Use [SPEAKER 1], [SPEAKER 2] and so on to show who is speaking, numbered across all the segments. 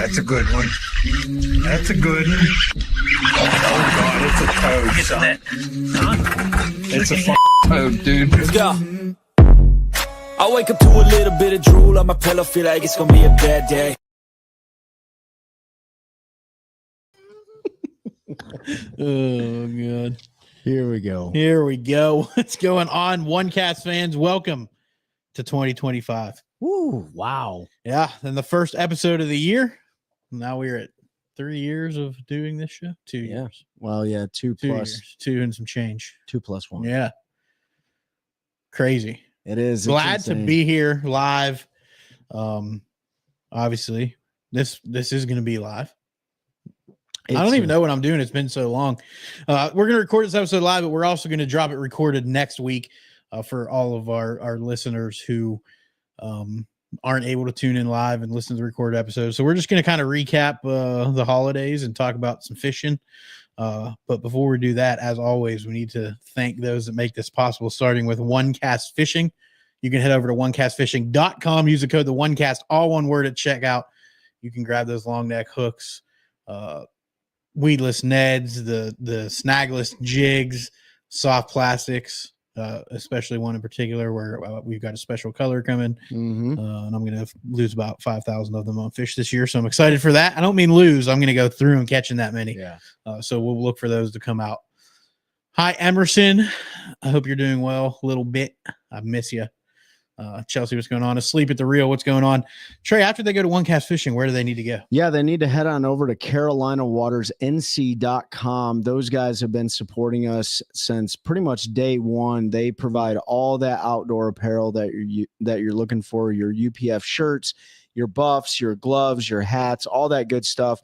[SPEAKER 1] That's a good one. That's a good one. Oh, God, it's a toad.
[SPEAKER 2] Get
[SPEAKER 1] son.
[SPEAKER 2] that. Huh?
[SPEAKER 1] It's a toad, dude.
[SPEAKER 2] Let's go. I wake up to a little bit of drool on my pillow, feel like it's gonna be a bad day.
[SPEAKER 3] Oh, God.
[SPEAKER 4] Here we go.
[SPEAKER 3] Here we go. What's going on, OneCast fans? Welcome to 2025.
[SPEAKER 4] Woo, wow.
[SPEAKER 3] Yeah, and the first episode of the year. Now we're at 3 years of doing this show. 2
[SPEAKER 4] Yeah.
[SPEAKER 3] years.
[SPEAKER 4] Well, yeah, 2
[SPEAKER 3] 2
[SPEAKER 4] plus
[SPEAKER 3] years. 2 and some change.
[SPEAKER 4] 2 plus 1.
[SPEAKER 3] Yeah. Crazy.
[SPEAKER 4] It is.
[SPEAKER 3] Glad to be here live. Obviously, this is going to be live. I don't even know what I'm doing. It's been so long. We're going to record this episode live, but we're also going to drop it recorded next week for all of our listeners who aren't able to tune in live and listen to the recorded episodes. So we're just going to kind of recap the holidays and talk about some fishing. But before we do that, as always, we need to thank those that make this possible, starting with OneCast Fishing. You can head over to onecastfishing.com, use the code the OneCast, all one word at checkout. You can grab those long neck hooks, weedless Neds, the snagless jigs, soft plastics, especially one in particular where we've got a special color coming.
[SPEAKER 4] Mm-hmm.
[SPEAKER 3] And I'm going to lose about 5,000 of them on fish this year. So I'm excited for that. I don't mean lose. I'm going to go through and catching that many.
[SPEAKER 4] Yeah.
[SPEAKER 3] So we'll look for those to come out. Hi, Emerson. I hope you're doing well a little bit. I miss you. Chelsea, what's going on? Asleep at the Reel, what's going on? Trey, after they go to OneCast Fishing, where do they need to go?
[SPEAKER 4] Yeah, they need to head on over to CarolinaWatersNC.com. Those guys have been supporting us since pretty much day one. They provide all that outdoor apparel that you're looking for, your UPF shirts, your buffs, your gloves, your hats, all that good stuff.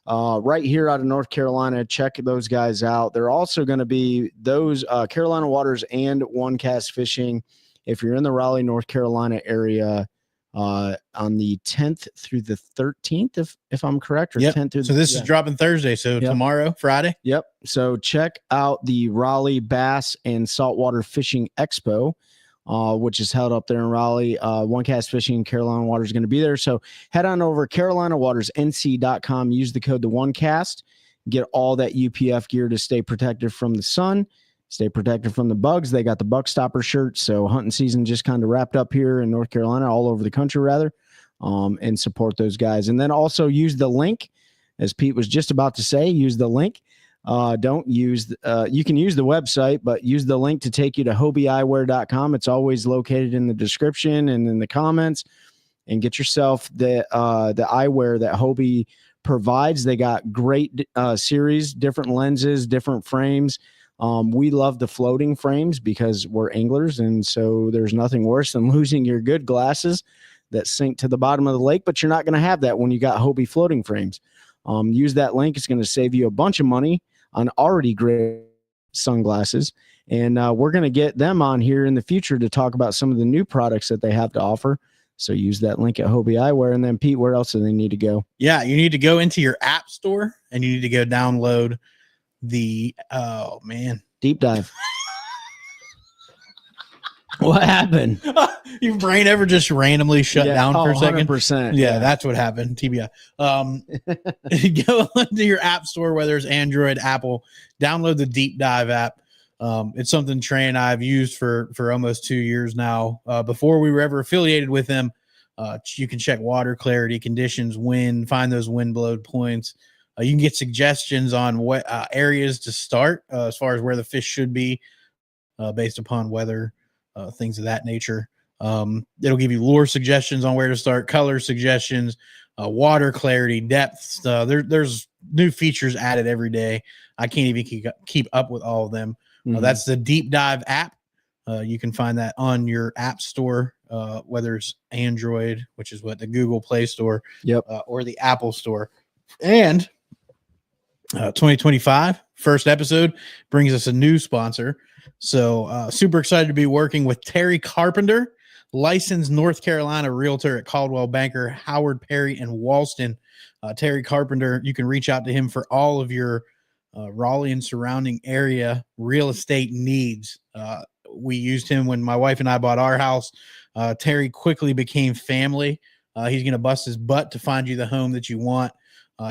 [SPEAKER 4] Right here out of North Carolina, check those guys out. They're also going to be those Carolina Waters and OneCast Fishing. If you're in the Raleigh, North Carolina area, on the 10th through the 13th, if I'm correct, or 10th through.
[SPEAKER 3] So this is dropping Thursday. So tomorrow, Friday.
[SPEAKER 4] Yep. So check out the Raleigh Bass and Saltwater Fishing Expo, which is held up there in Raleigh. OneCast Fishing, Carolina Waters is going to be there. So head on over CarolinaWatersNC.com. Use the code the OneCast. Get all that UPF gear to stay protected from the sun. Stay protected from the bugs. They got the Buck Stopper shirts. So hunting season just kind of wrapped up here in North Carolina, all over the country rather, and support those guys. And then also use the link, as Pete was just about to say, use the link. Don't use, you can use the website, but use the link to take you to HobieEyewear.com. It's always located in the description and in the comments, and get yourself the eyewear that Hobie provides. They got great series, different lenses, different frames. We love the floating frames because we're anglers, and so there's nothing worse than losing your good glasses that sink to the bottom of the lake, but you're not going to have that when you got Hobie floating frames. Use that link. It's going to save you a bunch of money on already great sunglasses, and we're going to get them on here in the future to talk about some of the new products that they have to offer. So use that link at Hobie Eyewear. And then, Pete, where else do they need to go?
[SPEAKER 3] Yeah, you need to go into your app store, and you need to go download the
[SPEAKER 4] Deep Dive. What happened?
[SPEAKER 3] Your brain ever just randomly shut down for a second?
[SPEAKER 4] 100%.
[SPEAKER 3] Yeah, that's what happened. TBI. Go into your app store, whether it's Android, Apple, download the Deep Dive app. It's something Trey and I have used for almost 2 years now. Before we were ever affiliated with them, you can check water clarity, conditions, wind, find those wind blowed points. You can get suggestions on what areas to start as far as where the fish should be based upon weather, things of that nature. It'll give you lure suggestions on where to start, color suggestions, water clarity, depth. There's new features added every day. I can't even keep up with all of them.
[SPEAKER 4] Mm-hmm.
[SPEAKER 3] That's the Deep Dive app. You can find that on your app store, whether it's Android, which is what the Google Play Store, or the Apple Store. And 2025 first episode brings us a new sponsor. So super excited to be working with Terry Carpenter, licensed North Carolina realtor at Caldwell Banker, Howard Perry, and Walston. Terry Carpenter, you can reach out to him for all of your Raleigh and surrounding area real estate needs. We used him when my wife and I bought our house. Terry quickly became family. He's going to bust his butt to find you the home that you want.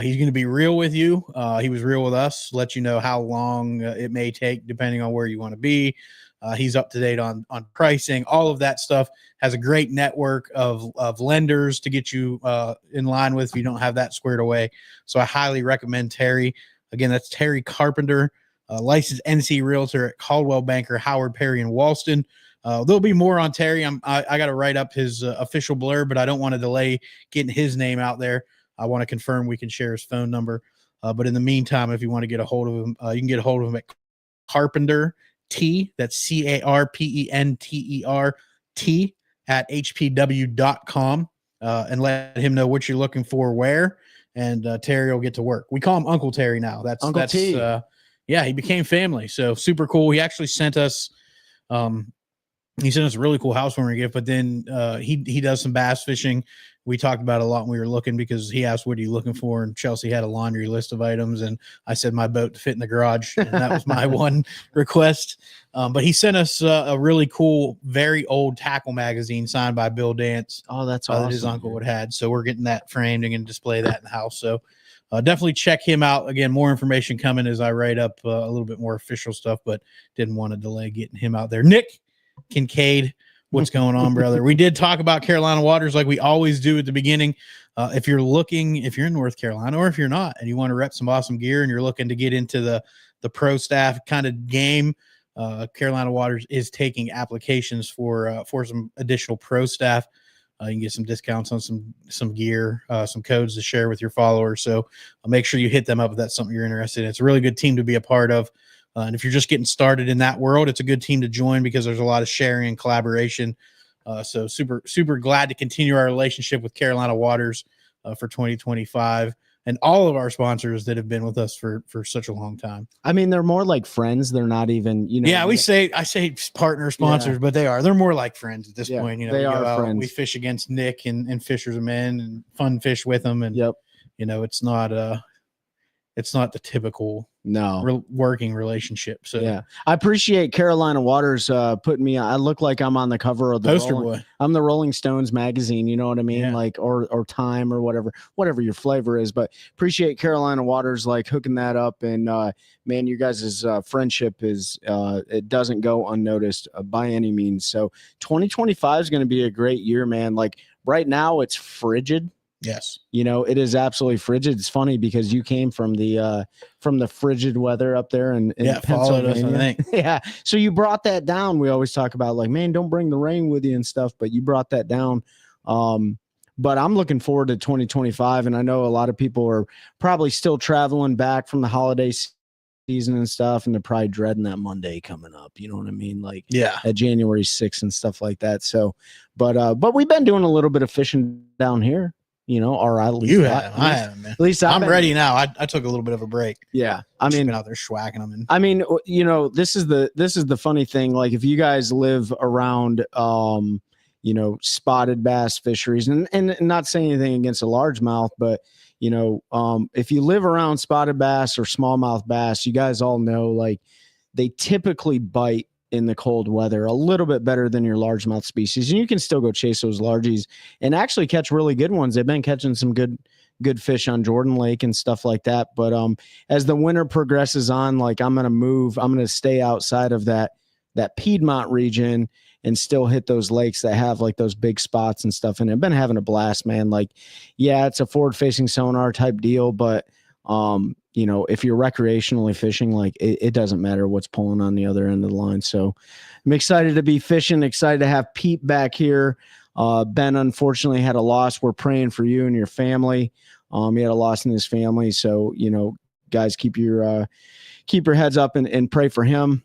[SPEAKER 3] He's going to be real with you. He was real with us, let you know how long it may take depending on where you want to be. He's up to date on pricing. All of that stuff. Has a great network of lenders to get you in line with if you don't have that squared away. So I highly recommend Terry. Again, that's Terry Carpenter, licensed NC Realtor at Caldwell Banker, Howard, Perry, and Walston. There'll be more on Terry. I got to write up his official blurb, but I don't want to delay getting his name out there. I want to confirm we can share his phone number. But in the meantime, if you want to get a hold of him, you can get a hold of him at Carpenter T. That's CARPENTERT at hpw.com, and let him know what you're looking for, where, and Terry will get to work. We call him Uncle Terry now. That's
[SPEAKER 4] Uncle T.
[SPEAKER 3] Yeah, he became family. So super cool. He actually sent us a really cool housewarming gift, but then he does some bass fishing. We talked about it a lot when we were looking, because he asked, what are you looking for? And Chelsea had a laundry list of items. And I said my boat to fit in the garage. And that was my one request. But he sent us a really cool, very old tackle magazine signed by Bill Dance.
[SPEAKER 4] Oh, that's awesome.
[SPEAKER 3] That his uncle had. So we're getting that framed and going to display that in the house. So definitely check him out. Again, more information coming as I write up a little bit more official stuff, but didn't want to delay getting him out there. Nick Kincaid, what's going on, brother? We did talk about Carolina Waters like we always do at the beginning. If you're in North Carolina, or if you're not and you want to rep some awesome gear and you're looking to get into the pro staff kind of game, Carolina Waters is taking applications for some additional pro staff. You can get some discounts on some gear, some codes to share with your followers. So make sure you hit them up if that's something you're interested in. It's a really good team to be a part of. And if you're just getting started in that world, it's a good team to join because there's a lot of sharing and collaboration. So super glad to continue our relationship with Carolina Waters for 2025, and all of our sponsors that have been with us for such a long time.
[SPEAKER 4] I mean, they're more like friends. They're not even,
[SPEAKER 3] Yeah, I say partner sponsors, but they're more like friends at this point.
[SPEAKER 4] They are friends.
[SPEAKER 3] We fish against Nick and Fishers and Men and fun fish with them. And, it's not the typical working relationship. So
[SPEAKER 4] yeah, I appreciate Carolina Waters putting me on. I look like I'm on the cover of the
[SPEAKER 3] poster boy.
[SPEAKER 4] I'm the Rolling Stones magazine, you know what I mean? Yeah. Like or Time or whatever your flavor is. But appreciate Carolina Waters like hooking that up. And man, you guys' friendship is it doesn't go unnoticed by any means. So 2025 is going to be a great year, man. Like right now it's frigid.
[SPEAKER 3] Yes.
[SPEAKER 4] It is absolutely frigid. It's funny because you came from the frigid weather up there in Pennsylvania.
[SPEAKER 3] Us, I think.
[SPEAKER 4] Yeah. So you brought that down. We always talk about like, man, don't bring the rain with you and stuff, but you brought that down. But I'm looking forward to 2025. And I know a lot of people are probably still traveling back from the holiday season and stuff, and they're probably dreading that Monday coming up. You know what I mean? Like at January 6th and stuff like that. So, but we've been doing a little bit of fishing down here. Or at least
[SPEAKER 3] I haven't, man.
[SPEAKER 4] At least
[SPEAKER 3] I'm ready now. I took a little bit of a break.
[SPEAKER 4] Yeah, I mean,
[SPEAKER 3] out there schwacking them.
[SPEAKER 4] I mean, this is the funny thing. Like, if you guys live around, spotted bass fisheries, and not saying anything against a largemouth, but if you live around spotted bass or smallmouth bass, you guys all know like they typically bite in the cold weather a little bit better than your largemouth species, and you can still go chase those largies and actually catch really good ones. They've been catching some good fish on Jordan Lake and stuff like that. But as the winter progresses on, like I'm gonna stay outside of that Piedmont region and still hit those lakes that have like those big spots and stuff. And I've been having a blast, man. Like, yeah, it's a forward facing sonar type deal, but if you're recreationally fishing, like it doesn't matter what's pulling on the other end of the line. So I'm excited to be fishing, excited to have Pete back here. Ben unfortunately had a loss. We're praying for you and your family. He had a loss in his family. So, guys, keep your heads up and pray for him.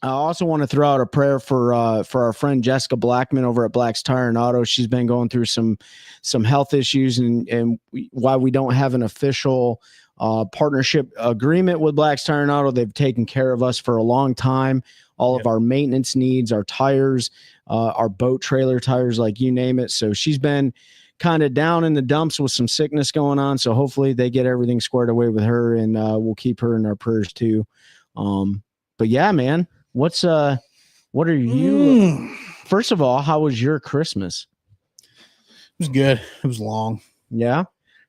[SPEAKER 4] I also want to throw out a prayer for our friend Jessica Blackman over at Black's Tire and Auto. She's been going through some health issues, and why we don't have an official partnership agreement with Black's Tire and Auto. They've taken care of us for a long time. All of our maintenance needs, our tires, our boat trailer tires, like you name it. So she's been kind of down in the dumps with some sickness going on. So hopefully they get everything squared away with her, and we'll keep her in our prayers too. But yeah, man, what are you? First of all, how was your Christmas?
[SPEAKER 3] was good. It was long.
[SPEAKER 4] Yeah.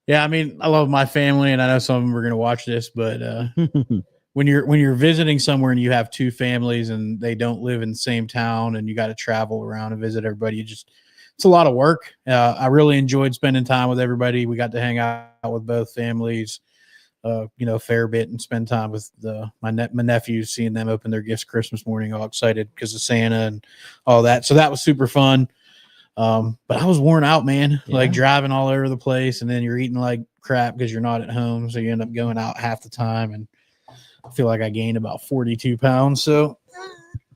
[SPEAKER 3] Yeah, I mean, I love my family, and I know some of them are going to watch this, but when you're visiting somewhere and you have two families and they don't live in the same town and you got to travel around and visit everybody, it's a lot of work. I really enjoyed spending time with everybody. We got to hang out with both families, a fair bit, and spend time with my nephews, seeing them open their gifts Christmas morning, all excited because of Santa and all that. So that was super fun. But I was worn out, man, like driving all over the place, and then you're eating like crap because you're not at home. So you end up going out half the time. And I feel like I gained about 42 pounds. So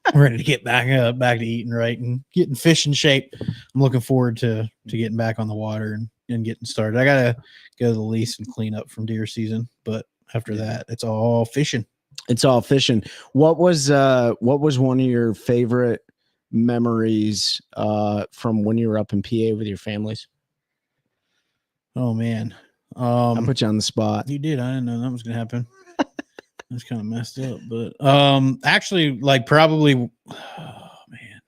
[SPEAKER 3] I'm ready to get back to eating right and getting fish in shape. I'm looking forward to getting back on the water and getting started. I got to go to the lease and clean up from deer season, but after that, it's all fishing.
[SPEAKER 4] It's all fishing. What was one of your favorite memories from when you were up in PA with your families?
[SPEAKER 3] Oh man,
[SPEAKER 4] I put you on the spot.
[SPEAKER 3] You did. I didn't know that was gonna happen. That's kind of messed up, but actually, like probably, oh man,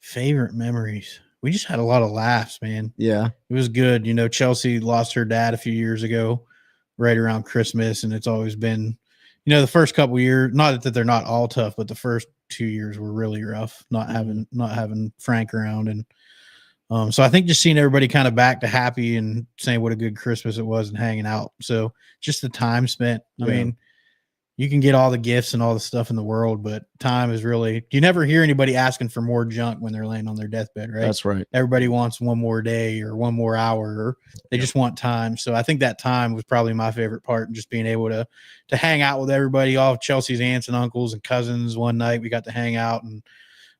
[SPEAKER 3] favorite memories. We just had a lot of laughs, man.
[SPEAKER 4] Yeah,
[SPEAKER 3] it was good. Chelsea lost her dad a few years ago, right around Christmas, and it's always been, the first couple of years. Not that they're not all tough, but the first 2 years were really rough. Not having Frank around, and so I think just seeing everybody kind of back to happy and saying what a good Christmas it was and hanging out. So just the time spent. I mean, you can get all the gifts and all the stuff in the world, but time is really, you never hear anybody asking for more junk when they're laying on their deathbed, right?
[SPEAKER 4] That's right.
[SPEAKER 3] Everybody wants one more day or one more hour, or they just want time. So I think that time was probably my favorite part, and just being able to hang out with everybody, all of Chelsea's aunts and uncles and cousins. One night we got to hang out, and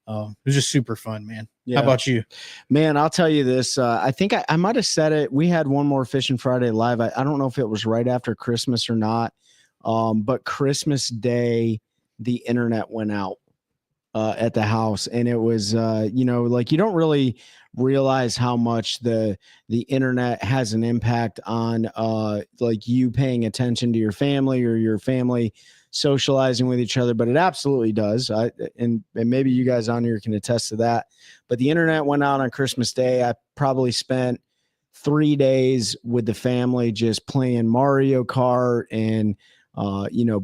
[SPEAKER 3] it was just super fun, man. Yeah. How about you?
[SPEAKER 4] Man, I'll tell you this. I think I might have said it. We had one more Fishing Friday live. I don't know if it was right after Christmas or not. But Christmas Day, the internet went out at the house, and it was like, you don't really realize how much the internet has an impact on like you paying attention to your family or your family socializing with each other, but it absolutely does. And maybe you guys on here can attest to that. But the internet went out on Christmas Day. I probably spent 3 days with the family just playing Mario Kart and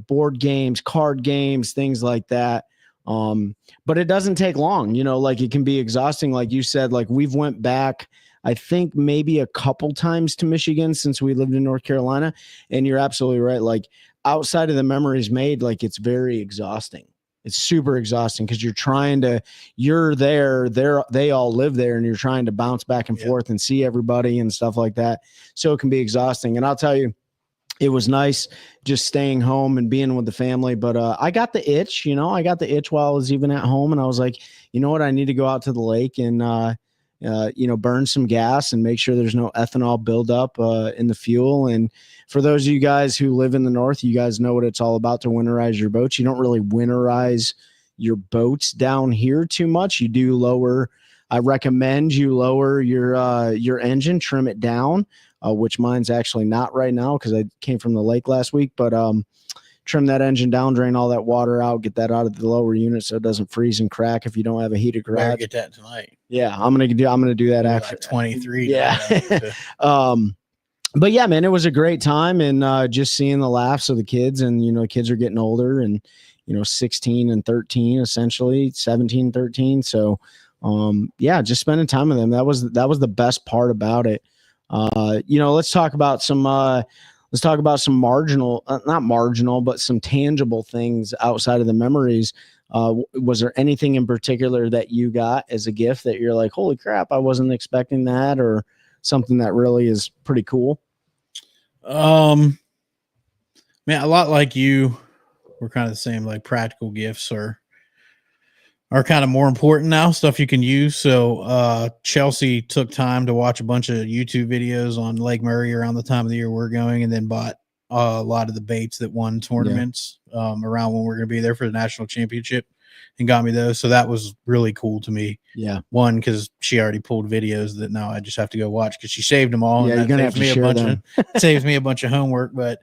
[SPEAKER 4] board games, card games, things like that. But it doesn't take long, like it can be exhausting. Like you said, like we've went back, I think maybe a couple times to Michigan since we lived in North Carolina. And you're absolutely right. Like outside of the memories made, like it's very exhausting. It's super exhausting because you're there, they all live there, and you're trying to bounce back and forth and see everybody and stuff like that. So it can be exhausting. And I'll tell you, it was nice just staying home and being with the family. But I got the itch, I got the itch while I was even at home. And I was like, you know what? I need to go out to the lake and, burn some gas and make sure there's no ethanol buildup in the fuel. And for those of you guys who live in the north, you guys know what it's all about to winterize your boats. You don't really winterize your boats down here too much. You do lower. I recommend you lower your engine, trim it down. Which mine's actually not right now because I came from the lake last week, but trim that engine down, drain all that water out, get that out of the lower unit so it doesn't freeze and crack if you don't have a heated garage.
[SPEAKER 3] Better get that tonight.
[SPEAKER 4] Yeah, I'm gonna do that after
[SPEAKER 3] like 23.
[SPEAKER 4] Yeah. But yeah, man, it was a great time, and just seeing the laughs of the kids, and kids are getting older, and 16 and 13, essentially 17, 13. So just spending time with them. That was the best part about it. Let's talk about some marginal, not marginal, but some tangible things outside of the memories. Was there anything in particular that you got as a gift that you're like, holy crap, I wasn't expecting that, or something that really is pretty cool?
[SPEAKER 3] Man, a lot like you, we're kind of the same, like practical gifts are kind of more important now, stuff you can use. So Chelsea took time to watch a bunch of YouTube videos on Lake Murray around the time of the year we're going, and then bought a lot of the baits that won tournaments around when we're going to be there for the national championship, and got me those. So that was really cool to me. Yeah. One, because she already pulled videos that now I just have to go watch because she saved them all.
[SPEAKER 4] Yeah,
[SPEAKER 3] and
[SPEAKER 4] you're going to have to share them.
[SPEAKER 3] Saves me a bunch of homework, but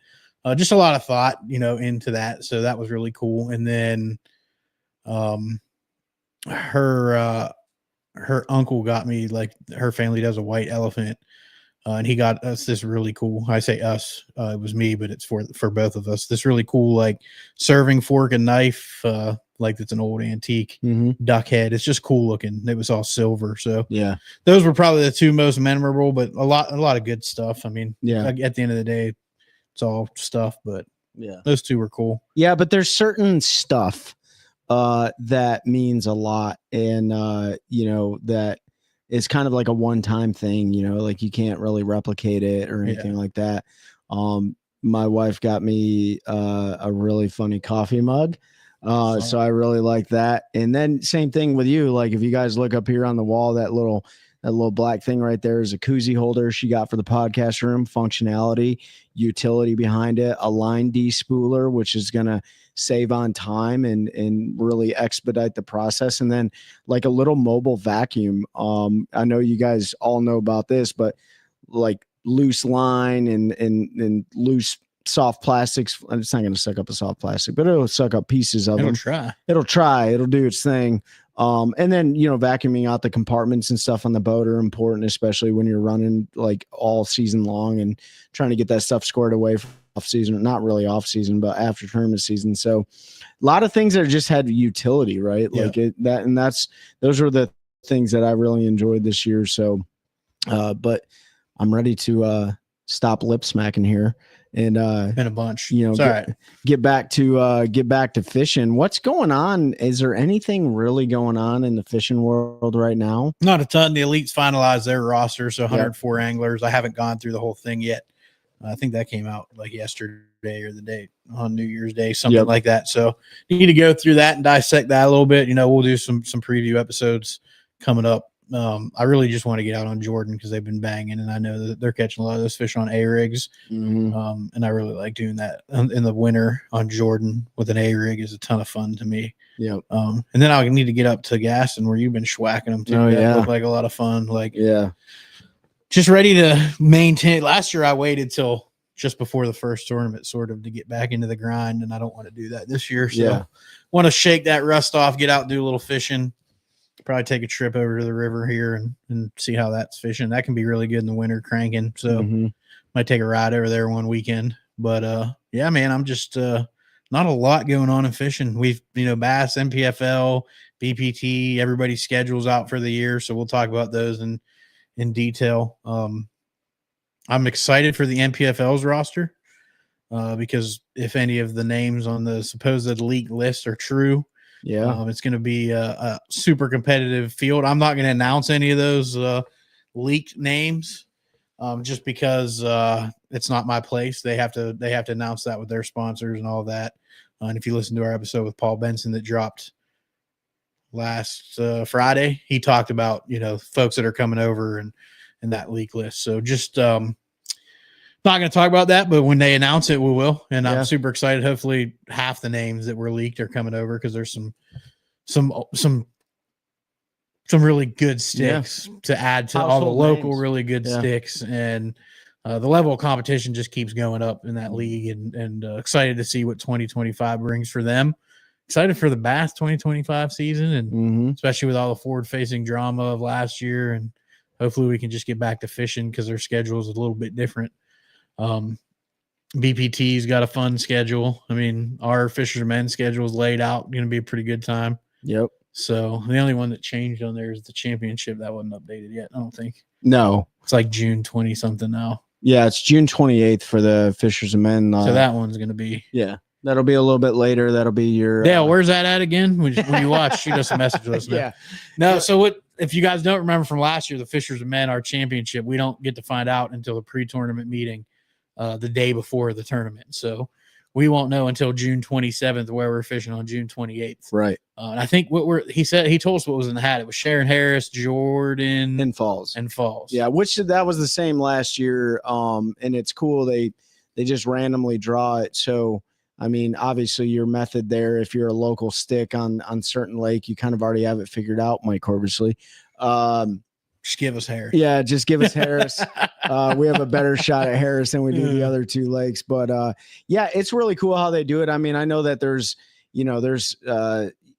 [SPEAKER 3] just a lot of thought, into that. So that was really cool. And then her her uncle got me, like, her family does a white elephant. And he got us this really cool, I say us, it was me, but it's for both of us, this really cool, like, serving fork and knife, like it's an old antique duck head. It's just cool looking. It was all silver. So
[SPEAKER 4] Yeah.
[SPEAKER 3] those were probably the two most memorable, but a lot of good stuff. I mean,
[SPEAKER 4] Yeah.
[SPEAKER 3] like, at the end of the day, it's all stuff, but
[SPEAKER 4] Yeah.
[SPEAKER 3] those two were cool.
[SPEAKER 4] Yeah, but there's certain stuff that means a lot, and you know, that is kind of like a one-time thing, you know, like you can't really replicate it or anything like that. My wife got me a really funny coffee mug. So I really like that. And then same thing with you. Like, if you guys look up here on the wall, that little black thing right there is a koozie holder she got for the podcast room. Functionality, utility behind it, a line despooler, which is going to save on time and really expedite the process. And then, like, a little mobile vacuum. I know you guys all know about this, but like loose line and loose soft plastics, it's not going to suck up a soft plastic, but it'll suck up pieces of them. It'll do its thing. And then, you know, vacuuming out the compartments and stuff on the boat are important, especially when you're running like all season long and trying to get that stuff squared away for off season, not really off season, but after tournament season. So a lot of things that just had utility, right?
[SPEAKER 3] Yeah.
[SPEAKER 4] Like those were the things that I really enjoyed this year. So, but I'm ready to stop lip smacking here and
[SPEAKER 3] Been a bunch.
[SPEAKER 4] you know, get back to fishing. What's going on? Is there anything really going on in the fishing world right now?
[SPEAKER 3] Not a ton. The elites finalized their roster, so 104 anglers. I haven't gone through the whole thing yet. I think that came out like yesterday or the day on New Year's Day, something like that. So you need to go through that and dissect that a little bit. You know, we'll do some preview episodes coming up. I really just want to get out on Jordan because they've been banging, and I know that they're catching a lot of those fish on A rigs. And I really like doing that in the winter on Jordan with an A rig is a ton of fun to me.
[SPEAKER 4] Yeah.
[SPEAKER 3] And then I need to get up to Gaston where you've been schwacking them too. That looked like a lot of fun. Like, just ready to maintain. Last year I waited till just before the first tournament sort of to get back into the grind, and I don't want to do that this year. So want to shake that rust off, get out and do a little fishing. Probably take a trip over to the river here and see how that's fishing. That can be really good in the winter cranking. So might take a ride over there one weekend. But yeah, man, I'm just not a lot going on in fishing. We've, you know, Bass, MPFL, BPT, everybody's schedules out for the year. So we'll talk about those in detail. I'm excited for the MPFL's roster because if any of the names on the supposed league list are true, it's going to be a super competitive field. I'm not going to announce any of those leaked names just because it's not my place. They have to announce that with their sponsors and all that. And if you listen to our episode with Paul Benson that dropped last Friday, he talked about, you know, folks that are coming over and that leak list. So just not going to talk about that, but when they announce it, we will. And I'm super excited. Hopefully half the names that were leaked are coming over because there's some really good sticks to add to all the local names. Really good sticks. And the level of competition just keeps going up in that league, and excited to see what 2025 brings for them. Excited for the Bass 2025 season, and especially with all the forward-facing drama of last year. And hopefully we can just get back to fishing because their schedule is a little bit different. BPT's got a fun schedule. I mean, our Fishermen schedule is laid out, going to be a pretty good time.
[SPEAKER 4] Yep.
[SPEAKER 3] So the only one that changed on there is the championship. That wasn't updated yet, I don't think.
[SPEAKER 4] No.
[SPEAKER 3] It's like June 20 something now.
[SPEAKER 4] Yeah, it's June 28th for the Fishermen.
[SPEAKER 3] So that one's going to be.
[SPEAKER 4] Yeah. That'll be a little bit later. That'll be your.
[SPEAKER 3] Yeah, where's that at again? When you watch, shoot us a message with us.
[SPEAKER 4] Yeah.
[SPEAKER 3] No, so what? If you guys don't remember from last year, the Fishermen, our championship, we don't get to find out until the pre-tournament meeting the day before the tournament. So we won't know until June 27th where we're fishing on June 28th.
[SPEAKER 4] Right.
[SPEAKER 3] And I think he told us what was in the hat. It was Sharon Harris, Jordan,
[SPEAKER 4] and Falls.
[SPEAKER 3] Yeah,
[SPEAKER 4] which that was the same last year. And it's cool. They just randomly draw it. So I mean, obviously your method there, if you're a local stick on certain lake, you kind of already have it figured out, Mike Corbusley.
[SPEAKER 3] Just give us Harris.
[SPEAKER 4] Yeah, just give us Harris. We have a better shot at Harris than we do the other two lakes. But yeah, it's really cool how they do it. I mean, I know that there's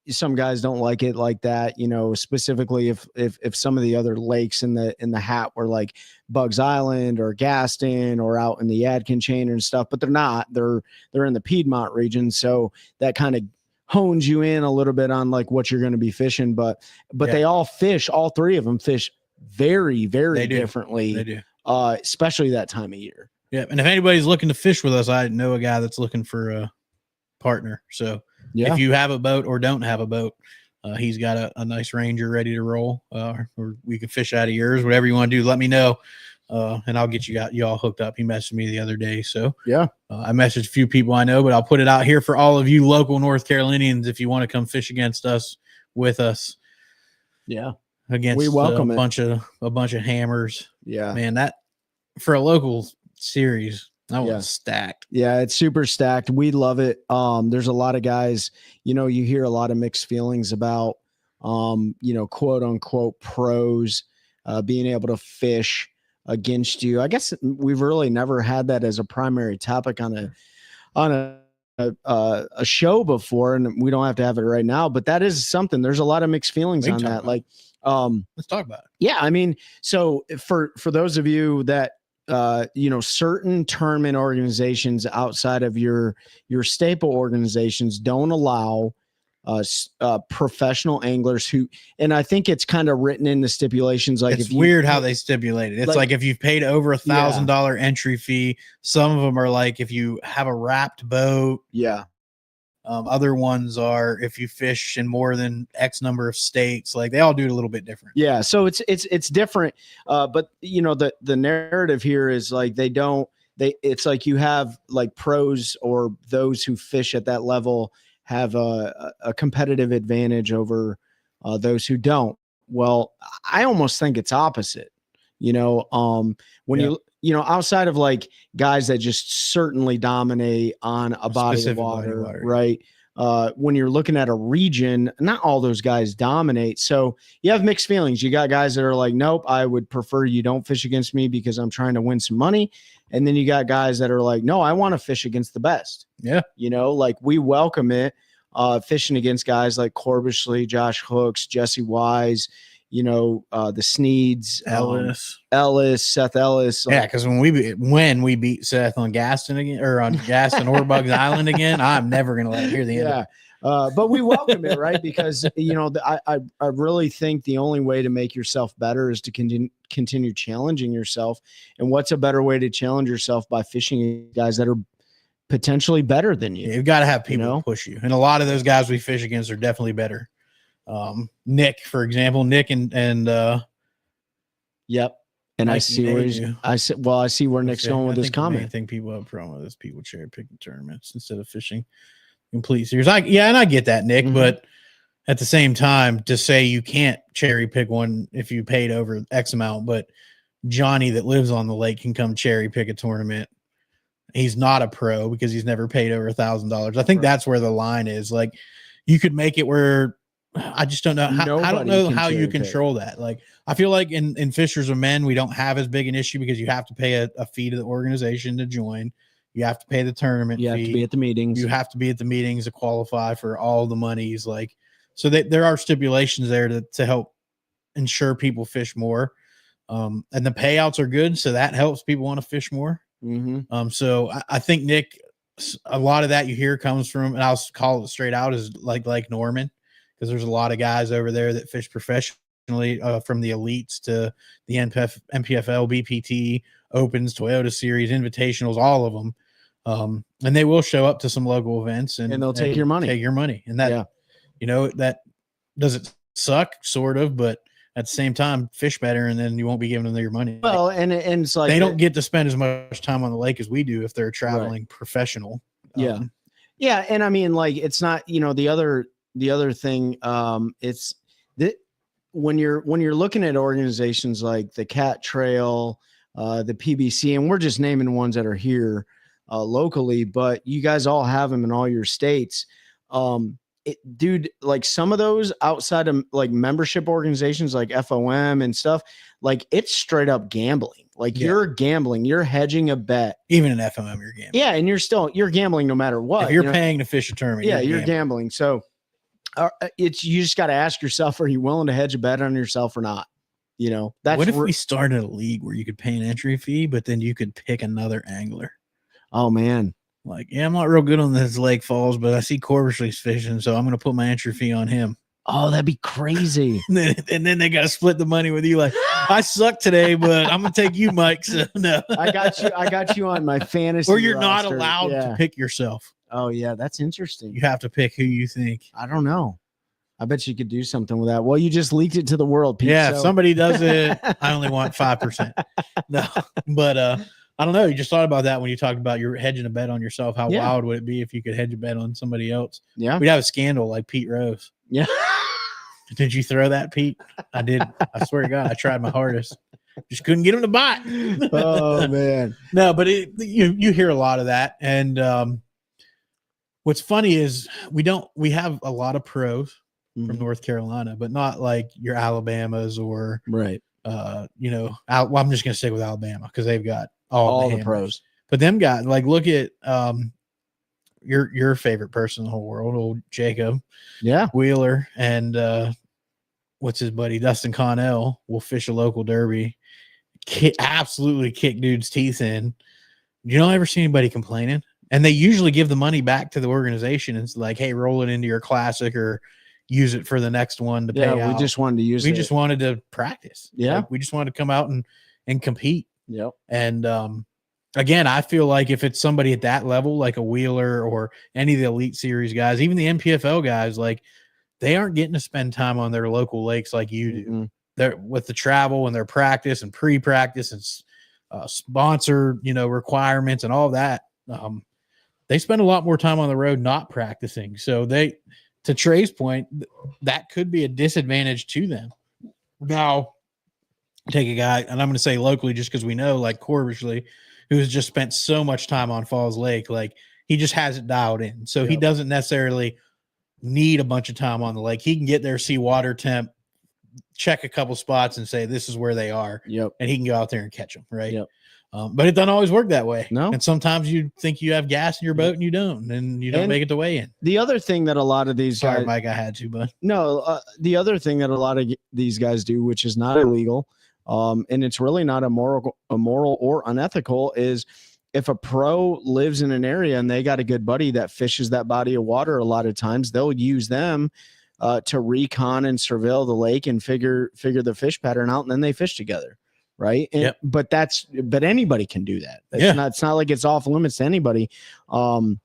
[SPEAKER 4] some guys don't like it like that, you know, specifically if some of the other lakes in the hat were like Bugs Island or Gaston or out in the Yadkin chain and stuff, but they're not. They're in the Piedmont region, so that kind of hones you in a little bit on like what you're going to be fishing. But they all fish. All three of them fish very, very differently.
[SPEAKER 3] They do,
[SPEAKER 4] especially that time of year.
[SPEAKER 3] Yeah, and if anybody's looking to fish with us, I know a guy that's looking for a partner. So if you have a boat or don't have a boat, he's got a nice Ranger ready to roll, or we can fish out of yours, whatever you want to do. Let me know, and I'll get you all hooked up. He messaged me the other day, so I messaged a few people I know, but I'll put it out here for all of you local North Carolinians if you want to come fish against us with us.
[SPEAKER 4] Yeah,
[SPEAKER 3] against
[SPEAKER 4] we welcome
[SPEAKER 3] a bunch of hammers.
[SPEAKER 4] Yeah,
[SPEAKER 3] man, that for a local series. That was stacked.
[SPEAKER 4] Yeah, it's super stacked. We love it. There's a lot of guys, you know, you hear a lot of mixed feelings about, you know, quote unquote pros being able to fish against you. I guess we've really never had that as a primary topic on a show before, and we don't have to have it right now, but that is something. There's a lot of mixed feelings on that. Like,
[SPEAKER 3] let's talk about it.
[SPEAKER 4] Yeah, I mean, so for those of you that you know, certain tournament organizations outside of your staple organizations don't allow professional anglers who, and I think it's kind of written in the stipulations. Like,
[SPEAKER 3] it's weird how they stipulate it. It's like if you've paid over $1,000 entry fee, some of them are like if you have a wrapped boat.
[SPEAKER 4] Yeah.
[SPEAKER 3] Other ones are if you fish in more than X number of states. Like they all do it a little bit different.
[SPEAKER 4] Yeah, so it's different. But you know, the narrative here is like it's like you have like pros or those who fish at that level have a competitive advantage over those who don't. Well, I almost think it's opposite. You know, when you know, outside of like guys that just certainly dominate on a body of water, right? When you're looking at a region, not all those guys dominate. So you have mixed feelings. You got guys that are like, nope, I would prefer you don't fish against me because I'm trying to win some money. And then you got guys that are like, no, I want to fish against the best.
[SPEAKER 3] Yeah.
[SPEAKER 4] You know, like we welcome it. Fishing against guys like Corbishley, Josh Hooks, Jesse Wise, you know, the Sneeds, Ellis, Seth Ellis.
[SPEAKER 3] Yeah, because when we beat Seth on Gaston again, or on Gaston or Bugs Island again, I'm never gonna let it hear the end.
[SPEAKER 4] Yeah, but we welcome it, right? Because you know, I really think the only way to make yourself better is to continue challenging yourself. And what's a better way to challenge yourself by fishing guys that are potentially better than you?
[SPEAKER 3] You've got to have people push you, and a lot of those guys we fish against are definitely better. Nick, for example, Nick and
[SPEAKER 4] yep. And I see where Nick's going with his comment.
[SPEAKER 3] I think people have a problem with this. People cherry picking tournaments instead of fishing complete series. And I get that, Nick, but at the same time, to say you can't cherry pick one if you paid over X amount, but Johnny that lives on the lake can come cherry pick a tournament. He's not a pro because he's never paid over $1,000. I think that's where the line is. Like, you could make it where I just don't know. I don't know how you control that. Like, I feel like in Fishers of Men, we don't have as big an issue because you have to pay a fee to the organization to join. You have to pay the tournament fee.
[SPEAKER 4] You have to be at the meetings.
[SPEAKER 3] You have to be at the meetings to qualify for all the monies. Like, so there are stipulations there to help ensure people fish more. And the payouts are good. So that helps people want to fish more. So I think, Nick, a lot of that you hear comes from, and I'll call it straight out, is like Norman. Because there's a lot of guys over there that fish professionally, from the elites to the NPFL, BPT, Opens, Toyota Series, Invitationals, all of them. And they will show up to some local events and
[SPEAKER 4] they'll take your money.
[SPEAKER 3] And that, you know, that doesn't suck, sort of, but at the same time, fish better, and then you won't be giving them your money.
[SPEAKER 4] Well, and it's like
[SPEAKER 3] they don't get to spend as much time on the lake as we do if they're traveling professional.
[SPEAKER 4] Yeah. And I mean, like, it's not, you know, the other thing, it's that when you're looking at organizations like the Cat Trail, the PBC, and we're just naming ones that are here locally, but you guys all have them in all your states. Dude, like some of those outside of like membership organizations like FOM and stuff, like it's straight up gambling. Like you're gambling, you're hedging a bet.
[SPEAKER 3] Even in FOM, you're gambling.
[SPEAKER 4] Yeah, and you're gambling no matter what.
[SPEAKER 3] If you're paying to fish a tournament.
[SPEAKER 4] Yeah, you're gambling. So It's you just got to ask yourself: are you willing to hedge a bet on yourself or not? You know, that's
[SPEAKER 3] what if we started a league where you could pay an entry fee, but then you could pick another angler?
[SPEAKER 4] Oh man,
[SPEAKER 3] like, yeah, I'm not real good on this Lake Falls, but I see Corvishley's fishing, so I'm going to put my entry fee on him.
[SPEAKER 4] Oh, that'd be crazy.
[SPEAKER 3] and then they got to split the money with you. Like, I suck today, but I'm going to take you, Mike. So no,
[SPEAKER 4] I got you on my fantasy.
[SPEAKER 3] Or you're
[SPEAKER 4] roster.
[SPEAKER 3] not allowed to pick yourself.
[SPEAKER 4] Oh yeah, that's interesting.
[SPEAKER 3] You have to pick who you think.
[SPEAKER 4] I don't know. I bet you could do something with that. Well, you just leaked it to the world, Pete.
[SPEAKER 3] Yeah, if somebody does it, I only want 5%. No, but I don't know. You just thought about that when you talked about you're hedging a bet on yourself. How wild would it be if you could hedge a bet on somebody else?
[SPEAKER 4] Yeah,
[SPEAKER 3] we'd have a scandal like Pete Rose.
[SPEAKER 4] Yeah.
[SPEAKER 3] Did you throw that, Pete? I did. I swear to God, I tried my hardest. Just couldn't get him to bite.
[SPEAKER 4] Oh man,
[SPEAKER 3] no, but you hear a lot of that, and what's funny is we have a lot of pros from North Carolina, but not like your Alabamas or
[SPEAKER 4] right.
[SPEAKER 3] I'm just gonna stick with Alabama because they've got all the
[SPEAKER 4] pros.
[SPEAKER 3] But them guys, like, look at your favorite person in the whole world, old Jacob, Wheeler, and what's his buddy Dustin Connell will fish a local derby, absolutely kick dudes' teeth in. You don't ever see anybody complaining, and they usually give the money back to the organization. It's like, hey, roll it into your classic or use it for the next one to pay out.
[SPEAKER 4] We just wanted to use it.
[SPEAKER 3] We just wanted to practice.
[SPEAKER 4] Yeah.
[SPEAKER 3] Like, we just wanted to come out and compete.
[SPEAKER 4] Yep.
[SPEAKER 3] And again, I feel like if it's somebody at that level, like a Wheeler or any of the Elite Series guys, even the NPFL guys, like, they aren't getting to spend time on their local lakes like you do.
[SPEAKER 4] Mm-hmm.
[SPEAKER 3] They're with the travel and their practice and pre-practice and sponsor, requirements and all that. They spend a lot more time on the road not practicing. So to Trey's point, that could be a disadvantage to them. Now, take a guy, and I'm going to say locally just because we know, like Corvishley, who has just spent so much time on Falls Lake, like, he just has it dialed in. So he doesn't necessarily need a bunch of time on the lake. He can get there, see water temp, check a couple spots and say, this is where they are.
[SPEAKER 4] Yep.
[SPEAKER 3] And he can go out there and catch them. Right.
[SPEAKER 4] Yep.
[SPEAKER 3] But it doesn't always work that way.
[SPEAKER 4] No.
[SPEAKER 3] And sometimes you think you have gas in your boat and you don't, and you don't make it to weigh in.
[SPEAKER 4] The other thing that a lot of these
[SPEAKER 3] Sorry,
[SPEAKER 4] guys,
[SPEAKER 3] Mike, I had to, but
[SPEAKER 4] no, the other thing that a lot of these guys do, which is not illegal, and it's really not immoral or unethical, is if a pro lives in an area and they got a good buddy that fishes that body of water, a lot of times they'll use them to recon and surveil the lake and figure the fish pattern out, and then they fish together. Right. And, but anybody can do that. It's not like it's off limits to anybody. And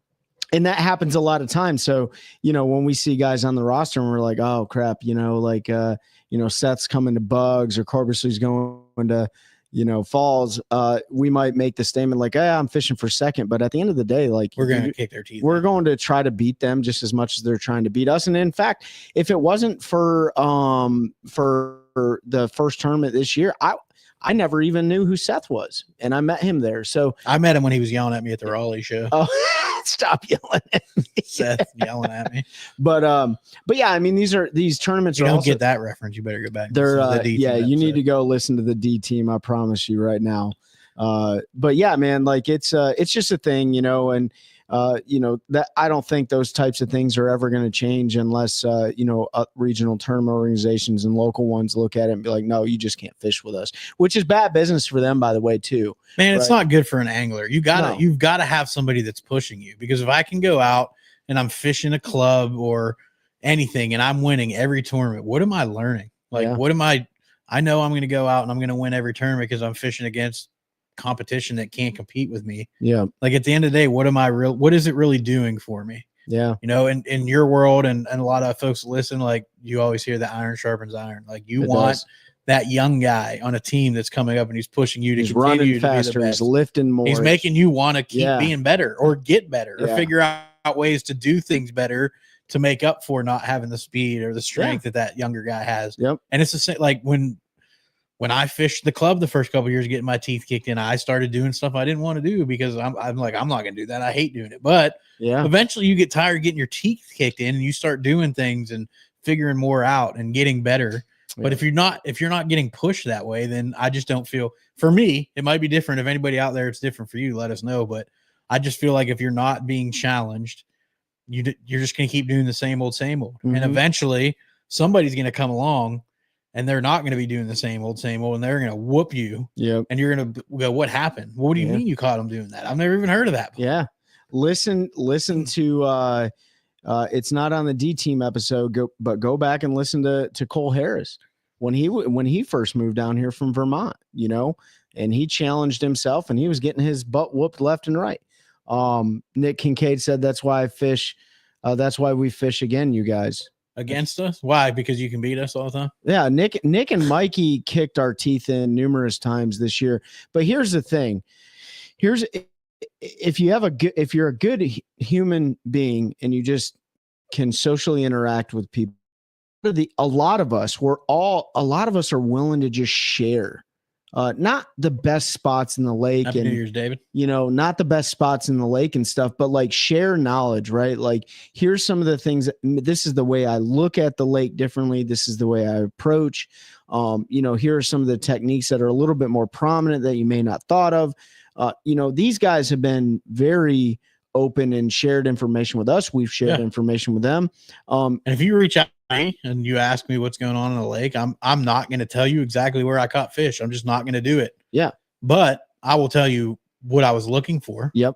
[SPEAKER 4] that happens a lot of times. So, when we see guys on the roster and we're like, oh crap, Seth's coming to Bugs or Corvishley's going to, Falls, we might make the statement like, I'm fishing for second. But at the end of the day, like,
[SPEAKER 3] we're going to kick their teeth.
[SPEAKER 4] We're going to try to beat them just as much as they're trying to beat us. And in fact, if it wasn't for the first tournament this year, I never even knew who Seth was, and I met him there. So
[SPEAKER 3] I met him when he was yelling at me at the Raleigh show.
[SPEAKER 4] Oh, stop yelling at me.
[SPEAKER 3] Seth yelling at me.
[SPEAKER 4] But yeah, I mean, these tournaments.
[SPEAKER 3] You
[SPEAKER 4] don't
[SPEAKER 3] get that reference, you better go back.
[SPEAKER 4] They're you need to go listen to the D team. I promise you right now. But yeah, man, like it's just a thing, and that I don't think those types of things are ever going to change unless, regional tournament organizations and local ones look at it and be like, no, you just can't fish with us, which is bad business for them, by the way, too.
[SPEAKER 3] Man, it's not good for an angler. You've got to have somebody that's pushing you, because if I can go out and I'm fishing a club or anything and I'm winning every tournament, what am I learning? Like, I know I'm going to go out and I'm going to win every tournament because I'm fishing against competition that can't compete with me.
[SPEAKER 4] Yeah.
[SPEAKER 3] Like, at the end of the day, what is it really doing for me?
[SPEAKER 4] Yeah.
[SPEAKER 3] In your world and a lot of folks listen, like, you always hear that iron sharpens iron. Like, you want that young guy on a team that's coming up and he's pushing you to continue
[SPEAKER 4] running faster,
[SPEAKER 3] to be the best.
[SPEAKER 4] He's lifting more.
[SPEAKER 3] He's making you want to keep being better or get better or
[SPEAKER 4] Yeah.
[SPEAKER 3] figure out ways to do things better to make up for not having the speed or the strength that younger guy has.
[SPEAKER 4] Yep.
[SPEAKER 3] And it's the same, like when I fished the club the first couple of years, getting my teeth kicked in, I started doing stuff I didn't want to do because I'm like, I'm not going to do that. I hate doing it. But eventually you get tired of getting your teeth kicked in and you start doing things and figuring more out and getting better. Yeah. But if you're not getting pushed that way, then I just don't feel, for me, it might be different. If anybody out there, it's different for you, let us know. But I just feel like if you're not being challenged, you're just going to keep doing the same old,
[SPEAKER 4] Mhm.
[SPEAKER 3] and eventually somebody's going to come along, and they're not going to be doing the same old, and they're going to whoop you,
[SPEAKER 4] Yep.
[SPEAKER 3] and you're going to go, "What happened? What do you
[SPEAKER 4] Yeah.
[SPEAKER 3] mean you caught them doing that? I've never even heard of that." Before.
[SPEAKER 4] Yeah. Listen to it's not on the D team episode, but go back and listen to Cole Harris when he first moved down here from Vermont, and he challenged himself and he was getting his butt whooped left and right. Nick Kincaid said that's why I fish. That's why we fish again, you guys.
[SPEAKER 3] Against us? Why? Because you can beat us all the time?
[SPEAKER 4] Yeah, Nick and Mikey kicked our teeth in numerous times this year. But here's the thing. If you're a good human being and you just can socially interact with people, a lot of us are willing to just share. Not the best spots in the lake.
[SPEAKER 3] Happy
[SPEAKER 4] and
[SPEAKER 3] New Year's, David.
[SPEAKER 4] Not the best spots in the lake and stuff, but like share knowledge, right? Like here's some of the things. This is the way I look at the lake differently. This is the way I approach. Here are some of the techniques that are a little bit more prominent that you may not thought of. These guys have been very open and shared information with us. We've shared information with them.
[SPEAKER 3] And if you reach out to me and you ask me what's going on in the lake, I'm not going to tell you exactly where I caught fish. I'm just not going to do it.
[SPEAKER 4] Yeah.
[SPEAKER 3] But I will tell you what I was looking for.
[SPEAKER 4] Yep.